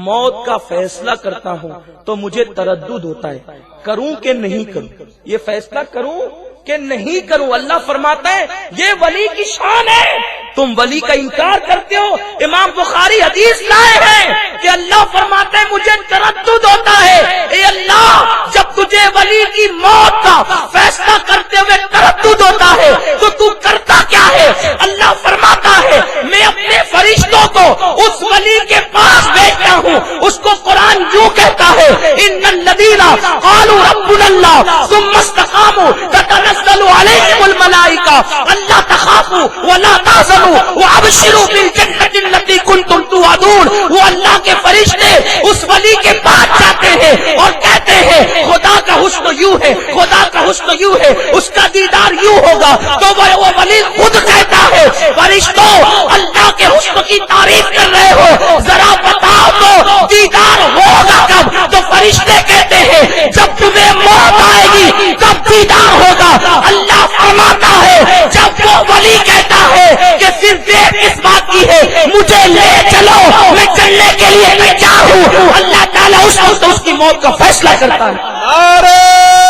موت کا فیصلہ کرتا ہوں تو مجھے تردد ہوتا ہے، کروں کہ نہیں کروں، یہ فیصلہ کروں کہ نہیں کروں۔ اللہ فرماتا ہے یہ ولی کی شان ہے، تم ولی کا انکار کرتے ہو۔ امام بخاری حدیث لائے ہیں کہ اللہ فرماتا ہے مجھے تردد ہوتا ہے۔ اے اللہ جب تجھے ولی کی موت کا فیصلہ کرتے ہوئے تردد ہوتا ہے تو کرتا کیا ہے؟ اللہ فرماتا ہے میں اپنے فرشتوں کو اس ولی کے پاس بھیجتا ہوں، اس کو قرآن یوں کہتا ہے ان الذین قالوا ربنا اللہ ثم استقاموا تتنزل علیہم الملائکہ الا تخافوا ولا تحزنوا وابشروا بالجنۃ التي کنتم توعدون۔ وہ اللہ کے فرشتے اس ولی کے پاس جاتے ہیں اور کہتے ہیں خدا کا حسن یوں ہے، خدا کا حسن یوں ہے، اس کا دیدار یوں ہوگا، تو وہ ولی خود کہتا ہے فرشتوں اللہ کے حسن کی تعریف کر رہے ہو، ذرا بتاؤ تو دیدار ہوگا کب؟ تو فرشتے کہتے ہیں جب تمہیں موت آئے گی تب دیدار ہوگا۔ اللہ فرماتا ہے جب وہ ولی کہتا ہے کہ پھر دیر کس بات کی ہے، مجھے لے چلو، میں چلنے کے لیے تیار ہوں، اللہ تعالیٰ اس وقت اس کی موت کا فیصلہ کرتا ہے۔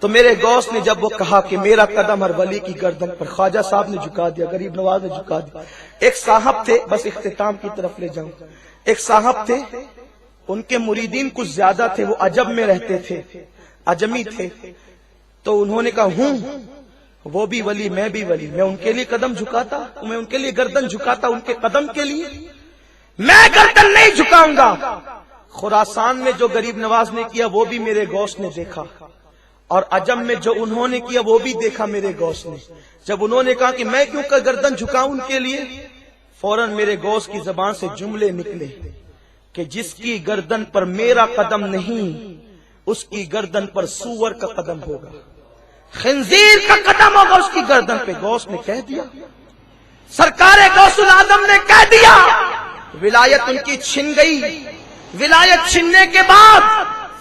تو میرے غوث نے جب وہ کہا کہ میرا قدم ہر ولی کی گردن پر، خواجہ صاحب نے جھکا دیا، غریب نواز نے جھکا دیا۔ ایک صاحب تھے، بس اختتام کی طرف لے جاؤں، ایک صاحب تھے، ان کے مریدین کچھ زیادہ تھے، وہ عجم میں رہتے تھے، عجمی تھے، تو انہوں نے کہا ہوں وہ بھی ولی میں بھی ولی، میں ان کے لیے قدم جھکاتا، میں ان کے لیے گردن جھکاتا، ان کے قدم کے لیے میں گردن نہیں جھکاؤں گا۔ خراسان میں جو غریب نواز نے کیا وہ بھی میرے غوث نے دیکھا، اور عجم میں جو انہوں نے کیا وہ بھی دیکھا میرے غوث نے۔ جب انہوں نے کہا کہ میں کیوں کر گردن جھکاؤں ان کے لیے، فوراً میرے غوث کی زبان سے جملے نکلے کہ جس کی گردن پر میرا قدم نہیں اس کی گردن پر سور کا قدم ہوگا، خنزیر کا قدم ہوگا اس کی گردن پہ۔ غوث نے کہہ دیا، سرکار غوث العظم نے کہہ دیا، ولایت ان کی چھن گئی۔ ولایت چھننے کے بعد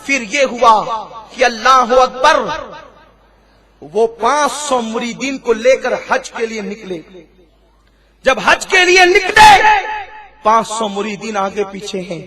پھر یہ ہوا کہ اللہ اکبر، وہ 500 مریدین کو لے کر حج کے لیے نکلے۔ جب حج کے لیے نکلے 500 مریدین آگے پیچھے ہیں،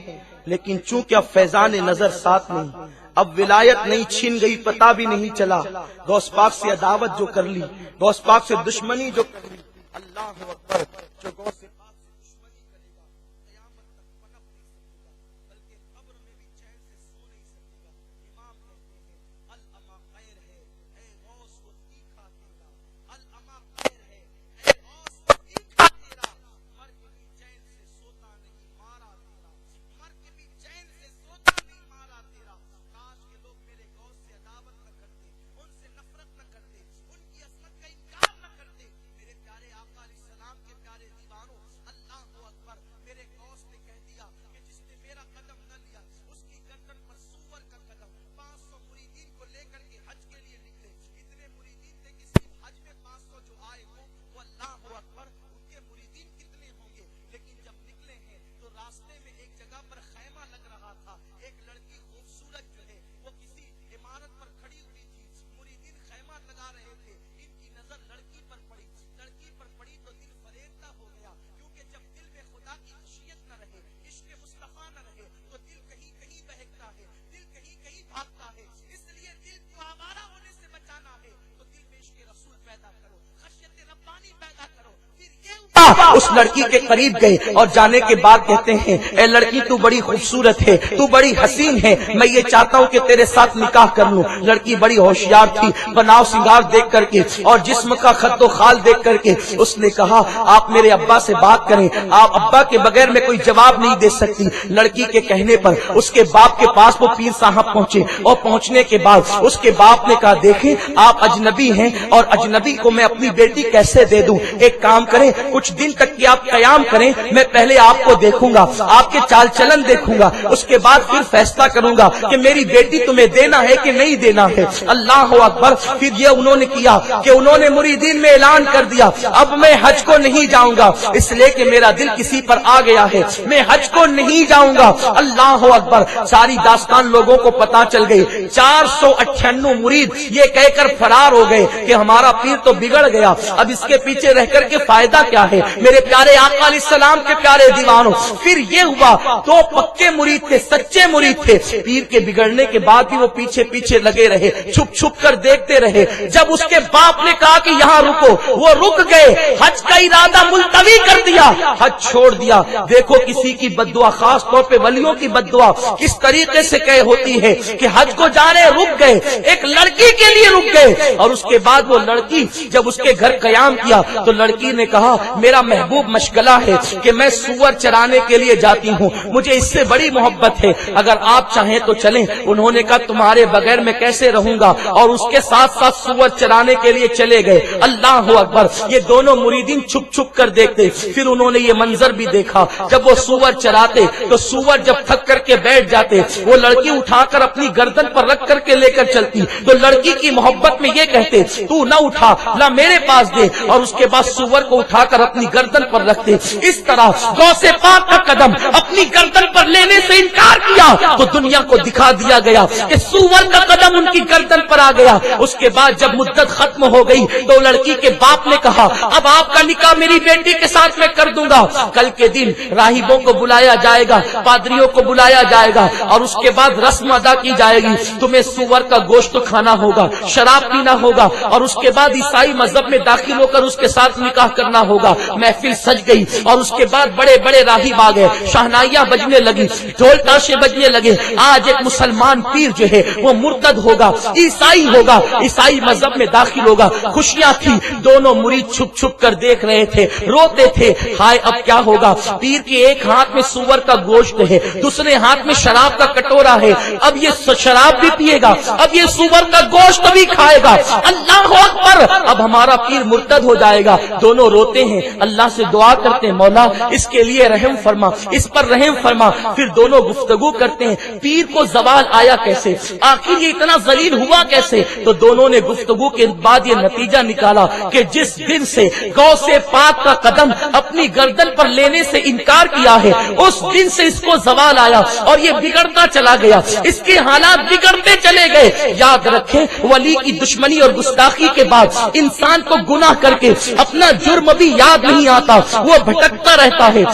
لیکن چونکہ اب فیضان نظر ساتھ نہیں، اب ولایت نہیں، چھن گئی، پتہ بھی نہیں چلا۔ غوث پاک سے عداوت جو کر لی، غوث پاک سے دشمنی جو کر لی، اللہ اکبر، جو غوث پاک سے دشمنی کرے گا قیامت تک پنپ نہیں سکے گا، بلکہ قبر میں بھی چین سے سو نہیں سکے گا۔ امام کہتے ہیں الاما خیر ہے، اے غوث کو تیکھا تیرا، الاما خیر ہے، اے غوث کو تیکھا تیرا، مر کے بھی چین سے سوتا نہیں مارا تیرا، مر کے بھی چین سے سوتا نہیں مارا تیرا۔ کاش کے لوگ میرے غوث سے عداوت نہ کرتے، ان سے نفرت نہ کرتے، ان کی عظمت کا انکار نہ کرتے۔ میرے پیارے آقا علیہ السلام کے پیارے دیوانوں، اللہ اکبر، میرے غوث نے کہہ دیا کہ جس نے میرا قدم نہ لیا اس کی گردن پر سور کا قدم۔ 500 مریدین کو لے کر کے حج کے لیے نکلے، اتنے مریدین تھے کہ صرف حج میں 500 جو آئے وہ اللہ اکبر، ان کے مریدین کتنے ہوں گے، لیکن جب نکلے ہیں تو راستے میں ایک جگہ پر خیمہ لگ رہا تھا، ایک لڑکی خوبصورت جو ہے وہ کسی عمارت پر کھڑی ہوئی تھی، مریدین خیمہ لگا رہے تھے، ان کی نظر لڑکی پر پڑی، لڑکی پر پڑی تو دل فریفتہ ہو گیا، کیونکہ جب دل میں خدا کی خشیت نہ رہے، عشق مصطفیٰ نہ رہے تو دل کہیں کہیں بہکتا ہے، دل کہیں کہیں بھاگتا ہے۔ اس لیے دل کو آوارہ ہونے سے بچانا ہے تو دل میں عشق رسول پیدا کرو، خشیت ربانی پیدا کرو۔ پھر یہ اس لڑکی کے قریب گئے اور جانے کے بعد کہتے ہیں اے لڑکی تو بڑی خوبصورت ہے، تو بڑی حسین ہے، میں یہ چاہتا ہوں کہ تیرے ساتھ نکاح کر لوں۔ لڑکی بڑی ہوشیار تھی، بناؤ سنگار دیکھ کر کے اور جسم کا خد و خال دیکھ کر کے اس نے کہا آپ میرے ابا سے بات کریں، آپ ابا کے بغیر میں کوئی جواب نہیں دے سکتی۔ لڑکی کے کہنے پر اس کے باپ کے پاس وہ پیر صاحب پہنچے، اور پہنچنے کے بعد اس کے باپ نے کہا دیکھیں آپ اجنبی ہیں اور اجنبی کو میں اپنی بیٹی کیسے دے دوں، ایک کام کریں کچھ دن تک کہ آپ قیام کریں، میں پہلے آپ کو دیکھوں گا، آپ کے چال چلن دیکھوں گا، اس کے بعد پھر فیصلہ کروں گا کہ میری بیٹی تمہیں دینا ہے کہ نہیں دینا ہے۔ اللہ اکبر، پھر یہ انہوں نے کیا کہ انہوں نے مریدین میں اعلان کر دیا اب میں حج کو نہیں جاؤں گا، اس لیے کہ میرا دل کسی پر آ گیا ہے، میں حج کو نہیں جاؤں گا۔ اللہ اکبر، ساری داستان لوگوں کو پتا چل گئی، 498 مرید یہ کہہ کر فرار ہو گئے کہ ہمارا پیر تو بگڑ گیا، اب اس کے پیچھے رہ کر کے فائدہ کیا ہے۔ میرے پیارے آقا علیہ السلام کے پیارے دیوانوں، پھر یہ ہوا 2 پکے مرید تھے، سچے مرید تھے، پیر کے بگڑنے کے بعد بھی وہ پیچھے پیچھے لگے رہے، چھپ چھپ کر دیکھتے رہے۔ جب اس کے باپ نے کہا کہ یہاں رکو، وہ رک گئے، حج کا ارادہ ملتوی کر دیا، حج چھوڑ دیا۔ دیکھو کسی کی بددعا، خاص طور پہ ولیوں کی بددعا کس طریقے سے کہے ہوتی ہے کہ حج کو جانے رک گئے، ایک لڑکی کے لیے رک گئے، اور اس کے بعد وہ لڑکی جب اس کے گھر قیام کیا تو لڑکی نے کہا میرا محبوب مشغلہ ہے کہ میں سور چرانے کے لیے جاتی ہوں، مجھے اس سے بڑی محبت ہے، اگر آپ چاہیں تو چلیں۔ انہوں نے کہا تمہارے بغیر میں کیسے رہوں گا، اور اس کے ساتھ ساتھ سور چرانے کے لیے چلے گئے۔ اللہ اکبر، یہ دونوں مریدین چھپ چھپ کر دیکھتے، پھر انہوں نے یہ منظر بھی دیکھا، جب وہ سور چراتے تو سور جب تھک کر کے بیٹھ جاتے، وہ لڑکی اٹھا کر اپنی گردن پر رکھ کر کے لے کر چلتی، تو لڑکی کی محبت میں یہ کہتے تو نہ اٹھا، لا میرے پاس دے، اور اس کے بعد سور کو اٹھا کر اپنی گردن پر رکھتے. اس طرح غوث پاک کا قدم اپنی گردن پر لینے سے انکار کیا تو دنیا کو دکھا دیا گیا کہ سور کا قدم ان کی گردن پر آ گیا. اس کے بعد جب مدت ختم ہو گئی تو لڑکی کے باپ نے کہا اب آپ کا نکاح میری بیٹی کے ساتھ میں کر دوں گا. کل کے دن راہبوں کو بلایا جائے گا, پادریوں کو بلایا جائے گا اور اس کے بعد رسم ادا کی جائے گی. تمہیں سور کا گوشت کھانا ہوگا, شراب پینا ہوگا اور اس کے بعد عیسائی مذہب میں داخل ہو کر اس کے ساتھ نکاح کرنا ہوگا. محفل سج گئی اور اس کے بعد بڑے بڑے راہب آ گئے, شہنائیاں بجنے لگی, ڈھول تاشے بجنے لگے. آج ایک مسلمان پیر جو ہے وہ مرتد ہوگا, عیسائی ہوگا, عیسائی مذہب میں داخل ہوگا. خوشیاں تھی, دونوں مرید چھپ چھپ کر دیکھ رہے تھے, روتے تھے. ہائے اب کیا ہوگا؟ پیر کے ایک ہاتھ میں سور کا گوشت ہے, دوسرے ہاتھ میں شراب کا کٹورا ہے. اب یہ شراب بھی پیے گا, اب یہ سور کا گوشت بھی کھائے گا. اللہ اکبر, اب ہمارا پیر مرتد ہو جائے گا. دونوں روتے ہیں, اللہ سے دعا کرتے ہیں مولا اس کے لیے رحم فرما, اس پر رحم فرما. پھر دونوں گفتگو کرتے ہیں پیر کو زوال آیا کیسے, آخر یہ اتنا ذلیل ہوا کیسے. تو دونوں نے گفتگو کے بعد یہ نتیجہ نکالا کہ جس دن سے غوث پاک کا قدم اپنی گردن پر لینے سے انکار کیا ہے اس دن سے اس کو زوال آیا اور یہ بگڑتا چلا گیا, اس کے حالات بگڑتے چلے گئے. یاد رکھیں ولی کی دشمنی اور گستاخی کے بعد انسان کو گناہ کر کے اپنا جرم بھی یاد نہیں آتا, وہ بھٹکتا رہتا ہے,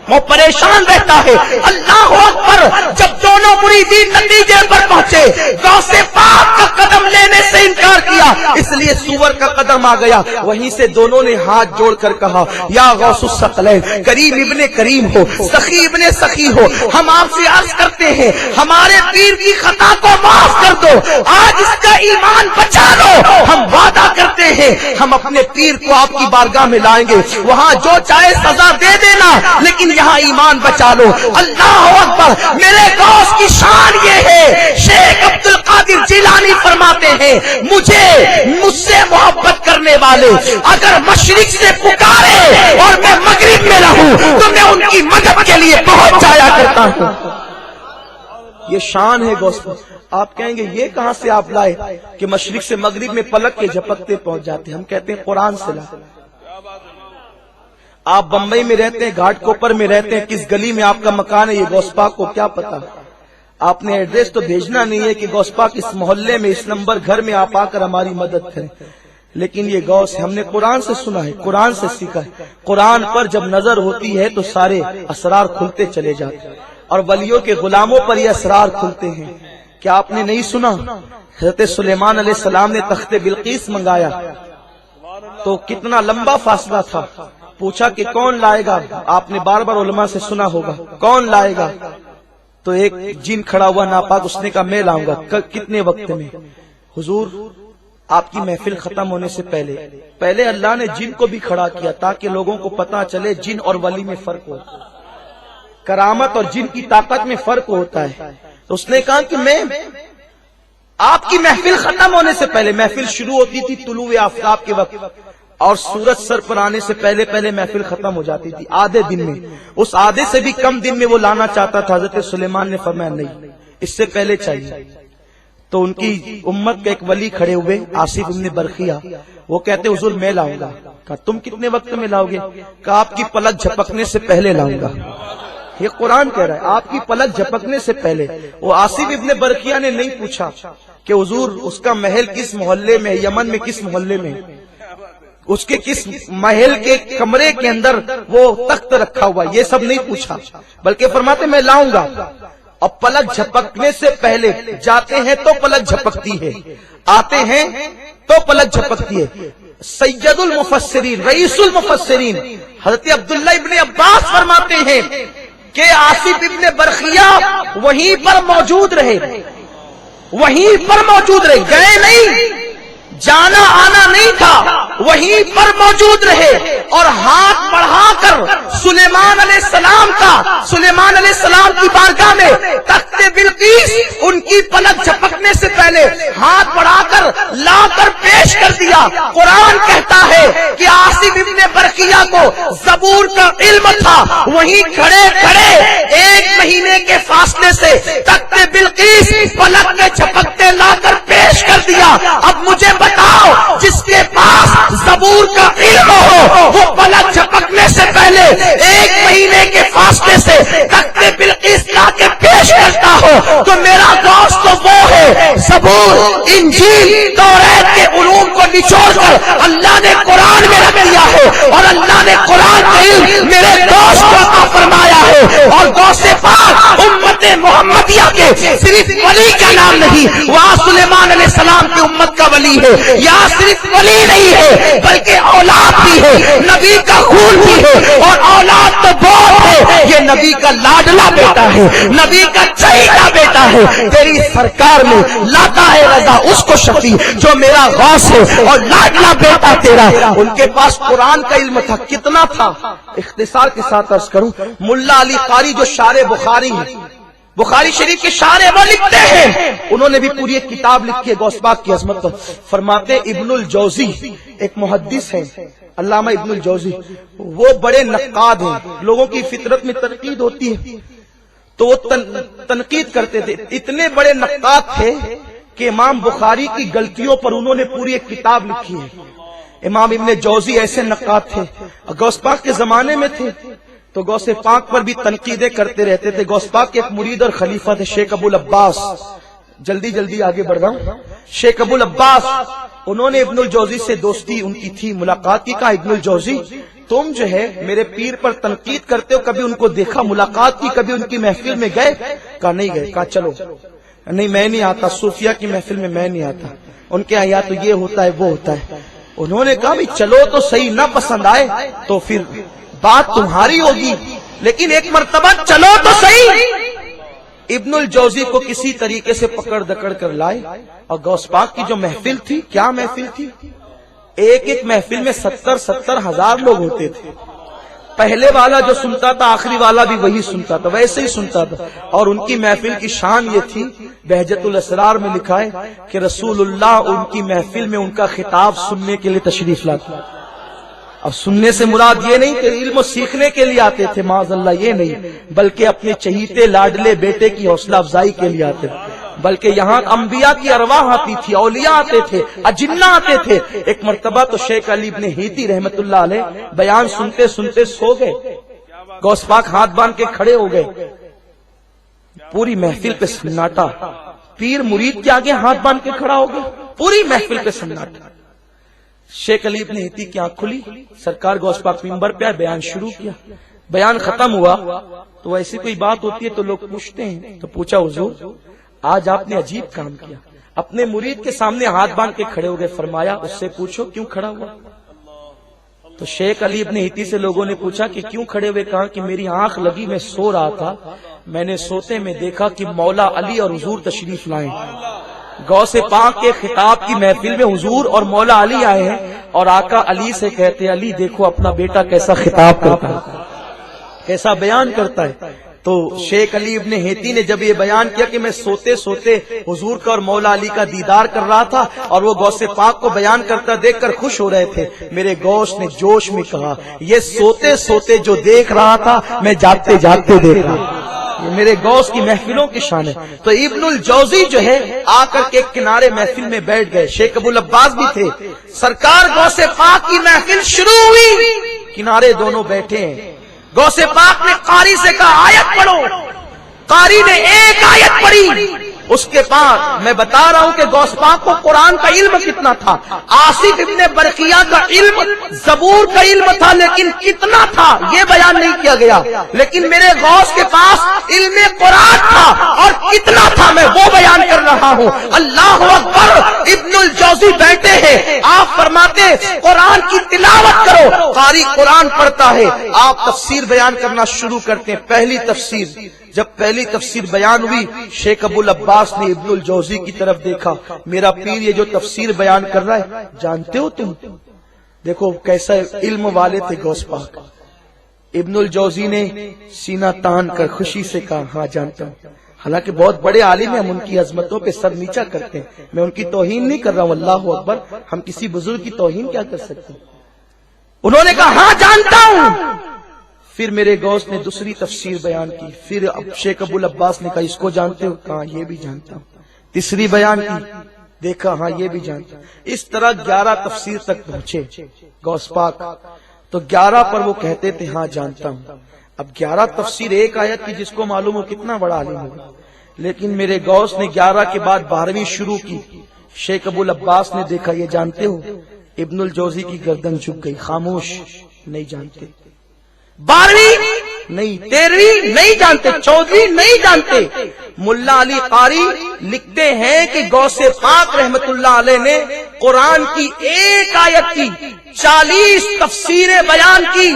وہ پریشان رہتا ہے. اللہ اکبر, جب دونوں مریدین نتیجے پر پہنچے غوث پاک کا قدم لینے سے انکار کیا اس لیے سور کا قدم آ گیا. وہیں سے دونوں نے ہاتھ جوڑ کر کہا یا غوث الثقلین, کریم ابن کریم ہو, سخی ابن سخی ہو, ہم آپ سے عرض کرتے ہیں ہمارے پیر کی خطا کو معاف کر دو, آج اس کا ایمان بچا لو. ہم وعدہ کرتے ہیں ہم اپنے پیر کو آپ کی بارگاہ میں لائیں گے, وہاں جو چاہے سزا دے دینا لیکن یہاں ایمان بچا لو. اللہ اکبر, میرے غوث کی شان یہ ہے, شیخ عبد القادر جیلانی فرماتے ہیں مجھ سے محبت کرنے والے اگر مشرق سے پکارے اور میں مغرب میں رہوں تو میں ان کی مدد کے لیے پہنچ جایا کرتا ہوں. یہ شان ہے غوث. آپ کہیں گے یہ کہاں سے آپ لائے کہ مشرق سے مغرب میں پلک کے جھپکتے پہنچ جاتے؟ ہم کہتے ہیں قرآن سے لائے. آپ بمبئی میں رہتے ہیں, گھاٹ کوپر میں رہتے ہیں, کس گلی میں آپ کا مکان ہے یہ غوث پاک کو کیا پتا؟ آپ نے ایڈریس تو بھیجنا نہیں ہے کہ غوث پاک اس محلے میں اس نمبر گھر میں آپ آ کر ہماری مدد کریں. لیکن یہ غوث ہم نے قرآن سے سنا ہے, قرآن سے سیکھا ہے. قرآن پر جب نظر ہوتی ہے تو سارے اسرار کھلتے چلے جاتے ہیں اور ولیوں کے غلاموں پر یہ اسرار کھلتے ہیں. کیا آپ نے نہیں سنا حضرت سلیمان علیہ السلام نے تخت بلقیس منگایا تو کتنا لمبا فاصلہ تھا, پوچھا کہ کون لائے گا؟ آپ نے بار بار علماء سے سنا ہوگا کون لائے گا, تو ایک جن کھڑا ہوا ناپاک, اس نے کہا میں لاؤں گا. کتنے وقت میں؟ حضور آپ کی محفل ختم ہونے سے پہلے اللہ نے جن کو بھی کھڑا کیا تاکہ لوگوں کو پتا چلے جن اور ولی میں فرق ہوتا ہے, کرامت اور جن کی طاقت میں فرق ہوتا ہے. تو اس نے کہا کہ میں آپ کی محفل ختم ہونے سے پہلے, محفل شروع ہوتی تھی طلوع آفتاب کے وقت اور سورج سر پر آنے سے پہلے محفل ختم ہو جاتی تھی آدھے دن میں. اس آدھے سے بھی کم دن میں وہ لانا چاہتا تھا. حضرت سلیمان نے فرمایا نہیں, اس سے پہلے چاہیے. تو ان کی امت کے ایک ولی کھڑے ہوئے آصف ابن برخیہ, وہ کہتے حضور میں لاؤں گا. کہا تم کتنے وقت میں لاؤ گے؟ کہا آپ کی پلک جھپکنے سے پہلے لاؤں گا. یہ قرآن کہہ رہا ہے آپ کی پلک جھپکنے سے پہلے. وہ آصف ابن برخیہ نے نہیں پوچھا کہ حضور اس کا محل کس محلے میں, یمن میں کس محلے میں, اس کے کس محل کے کمرے کے اندر وہ تخت رکھا ہوا, یہ سب نہیں پوچھا, بلکہ فرماتے میں لاؤں گا. اور پلک جھپکنے سے پہلے جاتے ہیں تو پلک جھپکتی ہے, آتے ہیں تو پلک جھپکتی ہے. سید المفسرین, رئیس المفسرین حضرت عبداللہ ابن عباس فرماتے ہیں کہ آصف ابن برخیہ وہیں پر موجود رہے, گئے نہیں, جانا آنا نہیں تھا, وہیں پر موجود رہے اور ہاتھ بڑھا کر سلیمان علیہ السلام کی بارگاہ میں تخت بلقیس ان کی پلک جھپکنے سے پہلے ہاتھ بڑھا کر لا کر پیش کر دیا. قرآن کہتا ہے کہ آصف ابن برخیہ کو زبور کا علم تھا, وہیں کھڑے ایک مہینے کے فاصلے سے تخت بلقیس پلک میں جھپکتے لا کر پیش کر دیا. اب مجھے بتاؤ, جس کے پاس زبور کا علم ہو وہ پلک جھپکنے پہلے 1 مہینے کے فاصلے سے تخت بلقیس لا کے پیش کرتا ہو تو میرا غوث تو وہ ہے زبور انجیل توریت کے علوم کو نچوڑ کر اللہ نے قرآن میں رکھ دیا ہے اور اللہ نے قرآن کا علم میرے غوث کو عطا فرمایا ہے. اور غوث پاک امت محمدیہ کے صرف ولی کا نام نہیں، وہاں سلیمان علیہ السلام کی امت کا ولی ہے. یہاں صرف ولی نہیں ہے بلکہ اولاد بھی ہے، نبی کا خون بھی ہے اور اولاد تو بہت ہے. یہ نبی کا لاڈلا بیٹا ہے، نبی کا چہیتا بیٹا ہے. تیری سرکار میں لاتا ہے رضا اس کو شفیع جو میرا غوث ہے اور لاڈلا بیٹا تیرا. ان کے پاس قرآن کا علم تھا، کتنا تھا؟ اختصار کے ساتھ عرض کروں، ملا علی قاری جو شارح بخاری ہے، بخاری شریف کے شارح وہ لکھتے ہیں، انہوں نے بھی پوری ایک کتاب لکھی ہے غوث پاک کی عظمت پر. فرماتے ابن الجوزی ایک محدث ہے، علامہ ابن الجوزی، وہ بڑے نقاد ہیں. لوگوں کی فطرت میں تنقید ہوتی ہے تو وہ تنقید کرتے تھے. اتنے بڑے نقاد تھے کہ امام بخاری کی غلطیوں پر انہوں نے پوری ایک کتاب لکھی ہے. امام ابن جوزی ایسے نقاد تھے، غوث پاک کے زمانے میں تھے تو غوث پاک پر بھی تنقیدیں کرتے رہتے تھے. غوث پاک کے ایک مرید اور خلیفہ تھے شیخ ابو العباس. جلدی آگے بڑھ رہا ہوں. شیخ ابو العباس انہوں نے ابن الجوزی سے دوستی ان کی تھی، ملاقات کی. کہا ابن الجوزی تم جو ہے میرے پیر پر تنقید کرتے ہو، کبھی ان کو دیکھا، ملاقات کی، کبھی ان کی محفل میں گئے؟ کہا نہیں گئے. کہا چلو. نہیں میں نہیں آتا، صوفیہ کی محفل میں میں نہیں آتا، ان کے یہاں یا تو یہ ہوتا ہے وہ ہوتا ہے. انہوں نے کہا بھی چلو تو صحیح، نہ پسند آئے تو پھر بات تمہاری ہوگی، لیکن ایک مرتبہ چلو تو صحیح. ابن الجوزی کو کسی طریقے سے پکڑ دکڑ کر لائے اور غوث پاک کی جو محفل تھی، کیا محفل تھی، ایک محفل میں 70 ہزار لوگ ہوتے تھے. پہلے والا جو سنتا تھا آخری والا بھی وہی سنتا تھا، ویسے ہی سنتا تھا. اور ان کی محفل کی شان یہ تھی، بہجت الاسرار میں لکھا ہے کہ رسول اللہ ان کی محفل میں ان کا خطاب سننے کے لیے تشریف لاتے. اب سننے سے مراد یہ نہیں کہ علم سیکھنے کے لیے آتے تھے، معاذ اللہ یہ نہیں، بلکہ اپنے چہیتے لاڈلے بیٹے کی حوصلہ افزائی کے لیے آتے تھے. بلکہ یہاں انبیاء کی ارواح آتی تھی، اولیاء آتے تھے، اجنہ آتے تھے. ایک مرتبہ تو شیخ علی ابن ہیتی رحمت اللہ علیہ بیان سنتے سنتے سو گئے. غوث پاک ہاتھ باندھ کے کھڑے ہو گئے، پوری محفل پہ سناٹا. پیر مرید کے آگے ہاتھ باندھ کے کھڑا ہو گیا، پوری محفل پہ سناٹا. شیخ علی ابن ہیتی کی آنکھ کھلی، سرکار غوث پاک منبر پہ آئے، بیان شروع کیا. بیان ختم ہوا تو ایسی کوئی بات ہوتی ہے تو لوگ پوچھتے ہیں، تو پوچھا حضور آج آپ نے عجیب کام کیا، اپنے مرید کے سامنے ہاتھ باندھ کے کھڑے ہو گئے. فرمایا اس سے پوچھو کیوں کھڑا ہوا. تو شیخ علی ابن ہیتی سے لوگوں نے پوچھا کہ کیوں کھڑے ہوئے. کہا کہ میری آنکھ لگی، میں سو رہا تھا، میں نے سوتے میں دیکھا کہ مولا علی اور حضور تشریف لائیں. غوث پاک کے خطاب کی محفل میں حضور اور مولا علی آئے ہیں اور آقا علی سے کہتے علی دیکھو اپنا بیٹا کیسا خطاب کرتا ہے، کیسا بیان کرتا ہے. تو شیخ علی ابن ہیتی نے جب یہ بیان کیا کہ میں سوتے سوتے حضور کا اور مولا علی کا دیدار کر رہا تھا اور وہ غوث پاک کو بیان کرتا دیکھ کر خوش ہو رہے تھے، میرے غوث نے جوش میں کہا یہ سوتے سوتے جو دیکھ رہا تھا میں جاگتے جاگتے دیکھ رہا ہوں. یہ میرے غوث کی محفلوں کی شان ہے. تو ابن الجوزی جو ہے آ کر کے کنارے محفل میں بیٹھ گئے. شیخ ابو العباس بھی تھے. سرکار غوث پاک کی محفل شروع ہوئی، کنارے دونوں بیٹھے ہیں. غوث پاک نے قاری سے کہا آیت پڑھو. قاری نے ایک آیت پڑھی. اس کے بعد میں بتا رہا ہوں کہ غوث پاک کو قرآن کا علم کتنا تھا. آصف ابن برقیہ کا علم زبور کا علم تھا، لیکن کتنا تھا یہ بیان نہیں کیا گیا. لیکن میرے غوث کے پاس علم قرآن تھا اور کتنا تھا میں وہ بیان کر رہا ہوں. اللہ اکبر. ابن الجوزی بیٹھے ہیں، آپ فرماتے قرآن کی تلاوت کرو. قاری قرآن پڑھتا ہے، آپ تفسیر بیان کرنا شروع کرتے ہیں. پہلی تفسیر جب پہلی تفسیر بیان ہوئی، شیخ ابو العباس نے ابن الجوزی کی طرف دیکھا. میرا پیر یہ جو تفسیر بیان کر رہا ہے جانتے ہو تم؟ دیکھو کیسا علم والے تھے غوث پاک. ابن الجوزی نے سینہ تان کر خوشی سے کہا ہاں جانتا ہوں. حالانکہ بہت بڑے عالم ہیں، ہم ان کی عظمتوں پہ سر نیچا کرتے ہیں، میں ان کی توہین نہیں کر رہا ہوں. اللہ اکبر. ہم کسی بزرگ کی توہین کیا کر سکتے ہیں. انہوں نے کہا ہاں جانتا ہوں. پھر میرے غوث نے دوسری تفسیر بیان کی. پھر شیخ ابو العباس نے کہا اس کو جانتے ہو؟ کہا یہ بھی جانتا ہوں. تیسری بیان کی، دیکھا ہاں یہ بھی جانتا ہوں. اس طرح 11 تفسیر تک پہنچے غوث پاک. تو 11 پر وہ کہتے تھے ہاں جانتا ہوں. اب 11 تفسیر ایک آیت کی جس کو معلوم ہو کتنا بڑا عالم ہوگا. لیکن میرے غوث نے 11 کے بعد 12ویں شروع کی. شیخ ابو العباس نے دیکھا یہ جانتے ہو؟ ابن الجوزی کی گردن جھک گئی. خاموش، نہیں جانتے. 12ویں نہیں، 13ویں نہیں جانتے، 14ویں نہیں جانتے. ملا علی قاری لکھتے ہیں کہ غوث پاک رحمت اللہ علیہ نے قرآن کی ایک آیت کی 40 تفسیریں بیان کی.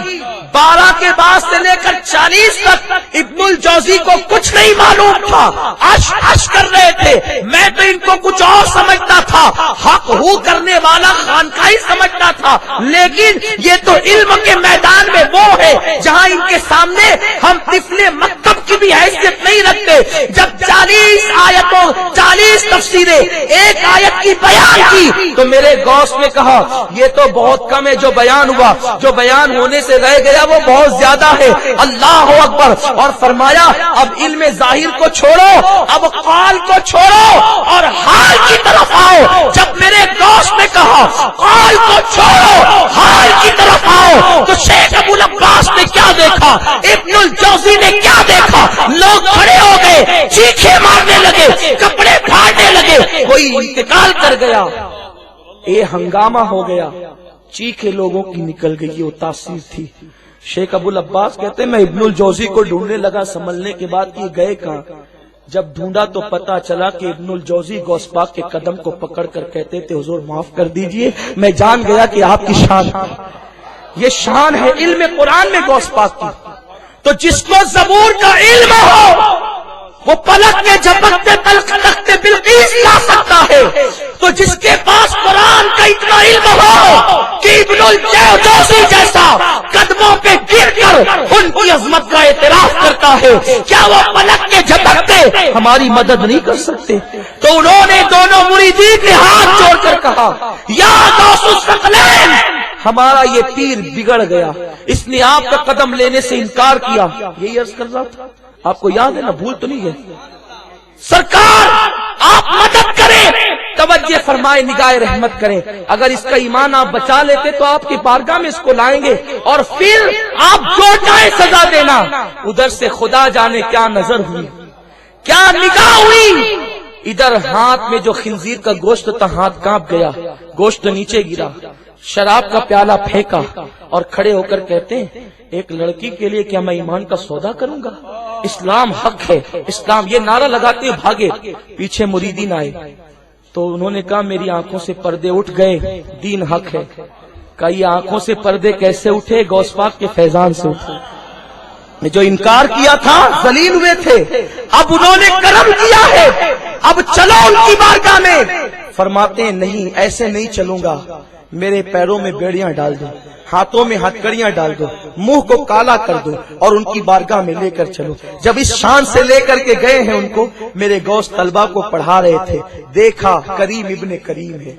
12 کے بعد سے لے کر 40 تک ابن الجوزی کو کچھ نہیں معلوم تھا. عش عش کر رہے تھے. میں تو ان کو کچھ اور سمجھتا تھا، حق ہو کرنے والا خانقاہی سمجھتا تھا. لیکن یہ تو علم کے میدان میں وہ ہے جہاں ان کے سامنے ہم طفل مکتب کی بھی حیثیت نہیں رکھتے. جب 40 آیتوں 40 تفسیریں ایک آیت کی بیان کی تو میرے غوث نے کہا یہ تو بہت کم ہے جو بیان ہوا، جو بیان ہونے سے رہ گیا وہ بہت زیادہ ہے. اللہ اکبر. اور فرمایا اب علم ظاہر کو چھوڑو، اب قال کو چھوڑو اور حال کی طرف آؤ. جب میرے دوست نے کہا قال کو چھوڑو حال کی طرف آؤ تو شیخ ابو العباس نے کیا دیکھا، ابن الجوزی نے کیا دیکھا؟ لوگ کھڑے ہو گئے، چیخے مارنے لگے، کپڑے پھاڑنے لگے. کوئی انتقال کر گیا، اے ہنگامہ ہو گیا، چیخے لوگوں کی نکل گئی. یہ تاثیر تھی. شیخ ابو العباس کہتے ہیں میں ابن الجوزی کو ڈھونڈنے لگا. سنبھلنے کے بعد یہ گئے کہاں؟ جب ڈھونڈا تو پتا چلا کہ ابن الجوزی غوث پاک کے قدم کو پکڑ کر کہتے تھے حضور معاف کر دیجئے. میں جان گیا کہ آپ کی شان، یہ شان ہے علم قرآن میں غوث پاک کی. تو جس کو زبور کا علم ہو وہ پلک کے جھپکتے تخت بلقیس لا سکتا ہے. تو جس کے پاس قرآن کا اتنا علم ہو کہ ابن الجوزی جیسا قدموں پہ گر کر ان کی عظمت کا اعتراف کرتا ہے، کیا وہ پلک کے جھپکتے ہماری مدد نہیں کر سکتے؟ تو انہوں نے دونوں مریدین نے ہاتھ جوڑ کر کہا یا غوث الثقلین، ہمارا یہ پیر بگڑ گیا، اس نے آپ کا قدم لینے سے انکار کیا. یہی عرض کر رہا تھا. آپ کو یاد ہے نا، بھول تو نہیں گئے؟ سرکار آپ مدد کریں، توجہ فرمائے، نگاہ رحمت کریں. اگر اس کا ایمان آپ بچا لیتے تو آپ کی بارگاہ میں اس کو لائیں گے اور پھر آپ جو چاہے سزا دینا. ادھر سے خدا جانے کیا نظر ہوئی، کیا نگاہ ہوئی. ادھر ہاتھ میں جو خنزیر کا گوشت تھا ہاتھ کانپ گیا، گوشت نیچے گرا، شراب کا پیالہ پھینکا اور کھڑے ہو کر کہتے ہیں ایک لڑکی کے لیے کیا میں ایمان کا سودا کروں گا؟ اسلام حق ہے، اسلام. یہ نعرہ لگاتے ہوئے بھاگے. پیچھے مریدین آئے تو انہوں نے کہا میری آنکھوں سے پردے اٹھ گئے، دین حق ہے. کہا یہ آنکھوں سے پردے کیسے اٹھے؟ غوث پاک کے فیضان سے اٹھے. جو انکار کیا تھا ذلیل ہوئے تھے، اب انہوں نے کرم کیا ہے، اب چلو ان کی بارگاہ میں. فرماتے ہیں نہیں ایسے نہیں چلوں گا، میرے پیروں میں بیڑیاں ڈال دو، ہاتھوں میں ہتکڑیاں ڈال دو، منہ کو کالا کر دو اور ان کی بارگاہ میں لے کر چلو. جب اس شان سے لے کر کے گئے ہیں ان کو، میرے غوث طلبہ کو پڑھا رہے تھے. دیکھا کریم ابن کریم ہے،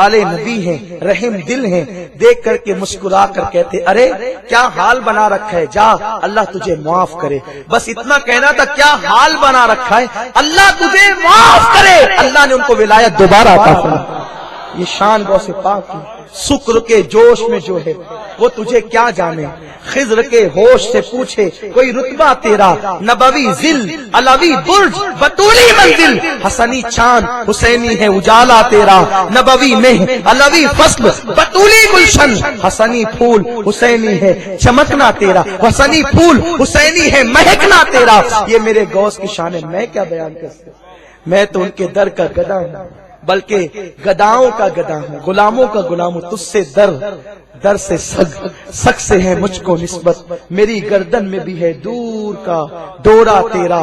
آل نبی ہیں، رحم دل ہیں. دیکھ کر کے مسکرا کر کہتے ارے کیا حال بنا رکھا ہے، جا اللہ تجھے معاف کرے. بس اتنا کہنا تھا، کیا حال بنا رکھا ہے، اللہ تجھے معاف کرے. اللہ نے ان کو ولایت دوبارہ عطا فرمائی. یہ شان غوث پاک کی. شکر کے جوش میں جو ہے وہ تجھے کیا جانے، خضر کے ہوش سے پوچھے کوئی رتبہ تیرا. نبوی ذل علوی برج بطولی منزل، حسنی چاند حسینی ہے اجالا تیرا. نبوی مہ علوی فصل بطولی گلشن، حسنی پھول حسینی ہے چمکنا تیرا، حسنی پھول حسینی ہے مہکنا تیرا. یہ میرے غوث کی شان ہے. میں کیا بیان کر سکتا، میں تو ان کے در کا گدا ہوں، بلکہ گداؤں کا گدا ہوں، غلاموں کا غلام ہوں. تجھ سے در سے سگ سے ہے مجھ کو نسبت. میری گردن میں بھی ہے دور کا ڈورا تیرا.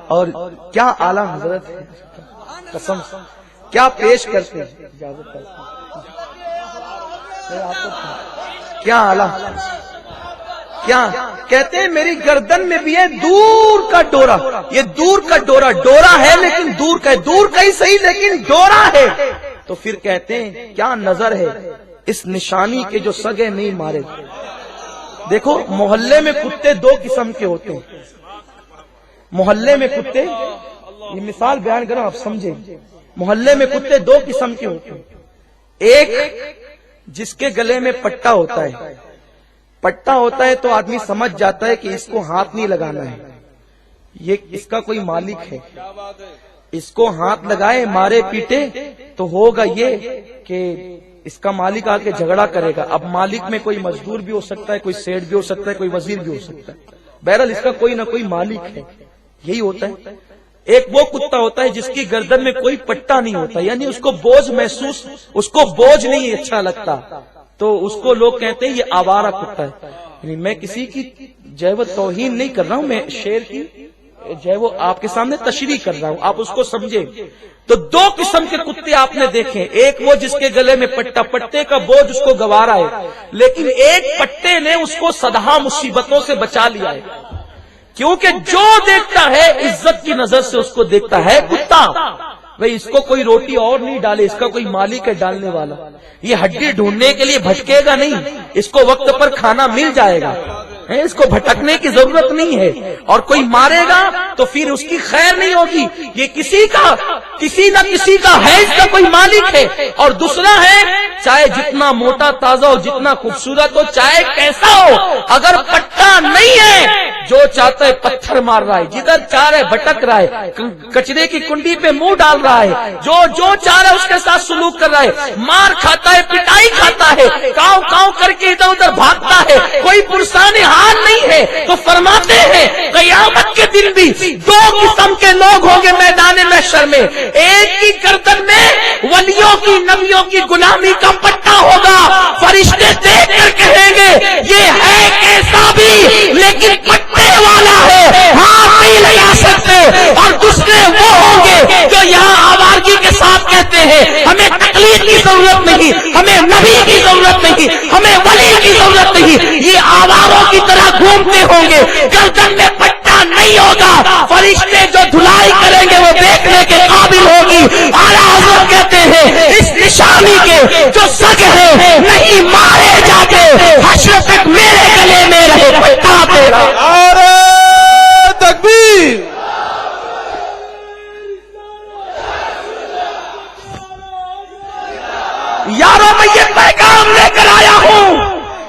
اور کیا اعلیٰ حضرت ہے، قسم کیا پیش کرتے ہیں. کیا اعلیٰ، کیا کہتے ہیں میری گردن میں بھی ہے دور کا ڈورا. یہ دور کا ڈورا ہے لیکن دور کا ہے، دور کا ہی صحیح لیکن ڈورا ہے. تو پھر کہتے ہیں کیا نظر ہے اس نشانی کے جو سگے نہیں مارے. دیکھو محلے میں کتے دو قسم کے ہوتے ہیں. محلے میں کتے، یہ مثال بیان کروں آپ سمجھیں. محلے میں کتے دو قسم کے ہوتے ہیں. ایک جس کے گلے میں پٹا ہوتا ہے، پٹا ہوتا ہے تو آدمی سمجھ جاتا ہے کہ اس کو ہاتھ نہیں لگانا ہے، یہ اس کا کوئی مالک ہے، اس کو ہاتھ لگائے مارے پیٹے تو ہوگا یہ کہ اس کا مالک آ کے جھگڑا کرے گا۔ اب مالک میں کوئی مزدور بھی ہو سکتا ہے، کوئی سیٹ بھی ہو سکتا ہے، کوئی وزیر بھی ہو سکتا ہے، بہرحال اس کا کوئی نہ کوئی مالک ہے، یہی ہوتا ہے۔ ایک وہ کتا ہوتا ہے جس کی گردن میں کوئی پٹا نہیں ہوتا، یعنی اس کو بوجھ محسوس، اس کو بوجھ نہیں اچھا لگتا، تو اس کو لوگ کہتے ہیں یہ آوارہ کتا ہے۔ یعنی میں کسی کی جو ہے وہ توہین نہیں کر رہا ہوں، میں شعر کی جو ہے وہ آپ کے سامنے تشریح کر رہا ہوں، آپ اس کو سمجھیں۔ تو دو قسم کے کتے آپ نے دیکھے، ایک وہ جس کے گلے میں پٹا، پٹے کا بوجھ اس کو گوارا ہے، لیکن ایک پٹے نے اس کو سدہا مصیبتوں سے بچا لیا ہے، کیونکہ جو دیکھتا ہے عزت کی نظر سے اس کو دیکھتا ہے کتا، بھئی اس کو کوئی روٹی اور نہیں ڈالے، اس کا کوئی مالک ہے ڈالنے والا، یہ ہڈی ڈھونڈنے کے لیے بھٹکے گا نہیں، اس کو وقت پر کھانا مل جائے گا، اس کو بھٹکنے کی ضرورت نہیں ہے، اور کوئی مارے گا تو پھر اس کی خیر نہیں ہوگی، یہ کسی نہ کسی کا ہے، اس کا کوئی مالک ہے۔ اور دوسرا ہے، چاہے جتنا موٹا تازہ ہو، جتنا خوبصورت ہو، چاہے کیسا ہو، اگر پٹا نہیں ہے، جو چاہتا ہے پتھر مار رہا ہے، جدھر چاہ رہا ہے بھٹک رہا ہے، کچرے کی کنڈی پہ منہ ڈال رہا ہے، جو چاہ رہا ہے اس کے ساتھ سلوک کر رہا ہے، مار کھاتا ہے، پٹائی کھاتا ہے، کاؤں کاؤں کر کے ادھر ادھر بھاگتا ہے، کوئی پرسان حال نہیں ہے، تو فرماتے ہیں قیامت کے دن بھی دو قسم کے لوگ ہوں گے میدان محشر میں، ایک کی گردن میں ولیوں کی نبیوں کی غلامی کا پٹا ہوگا، فرشتے دیکھ کر کہیں گے یہ ہے کیسا بھی لیکن پٹے والا ہے، ہاتھ نہیں لگا سکتے، اور دوسرے وہ ہوں گے جو یہاں آوارگی کے ساتھ کہتے ہیں ہمیں تقلید کی ضرورت نہیں، ہمیں نبی کی ضرورت نہیں، ہمیں ولی کی ضرورت نہیں، یہ آواروں کی طرح گھومتے ہوں گے، گردن میں پٹا نہیں ہوگا، فرشتے جو دھلائی کریں گے وہ دیکھنے کے قابل ہوگی۔ اعلیٰ حضرت کہتے ہیں اس نشانی کے جو سگ ہے نہیں مارے جاتے، حشر تک میرے گلے میں رہے پٹا تیرا۔ نعرہ تکبیر، یاروں میں یہ پیغام لے کر آیا ہوں،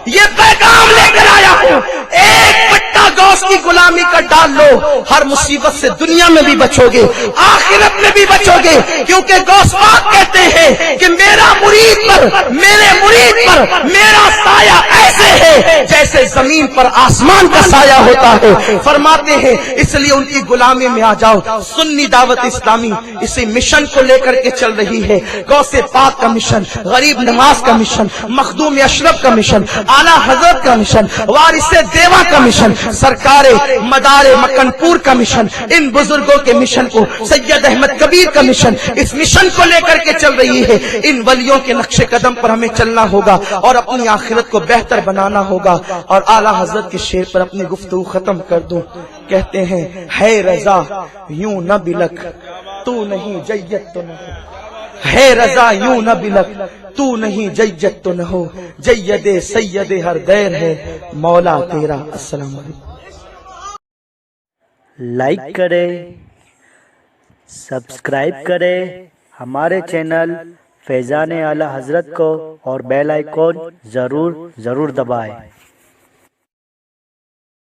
یہ پیغام لے کر آیا ہوں، ایک پٹا غوث کی غلامی کا ڈال لو، ہر مصیبت سے دنیا میں بھی بچو گے، آخرت میں بھی بچو گے، کیونکہ غوث پاک کہتے ہیں کہ میرا مرید پر، میرے مرید پر میرا سایہ ایسے ہے جیسے زمین پر آسمان کا سایہ ہوتا ہے۔ فرماتے ہیں اس لیے ان کی غلامی میں آ جاؤ۔ سنی دعوت اسلامی اسی مشن کو لے کر کے چل رہی ہے، غوث پاک کا مشن، غریب نواز کا مشن، مخدوم اشرف کا مشن، اعلیٰ حضرت کا مشن، وارث دیوا کا مشن، سرکار مدار مکن پور کا مشن، ان بزرگوں کے مشن کو، سید احمد کبیر کا مشن، اس مشن کو لے کر کے چل رہی ہے۔ ان ولیوں کے نقش قدم پر ہمیں چلنا ہوگا اور اپنی آخرت کو بہتر بنانا ہوگا۔ اور اعلیٰ حضرت کے شعر پر اپنی گفتگو ختم کر دوں، کہتے ہیں ہے رضا یوں نہ بلک تو نہیں جیت تو نہ ہو، ہے رضا یوں نہ بلک تو نہیں جیت تو نہ ہو، جید سید ہر دیر ہے مولا تیرا۔ السلام علیکم۔ لائک کرے، سبسکرائب کرے ہمارے چینل فیضان اعلیٰ حضرت کو، اور بیل آئیکن ضرور دبائیں۔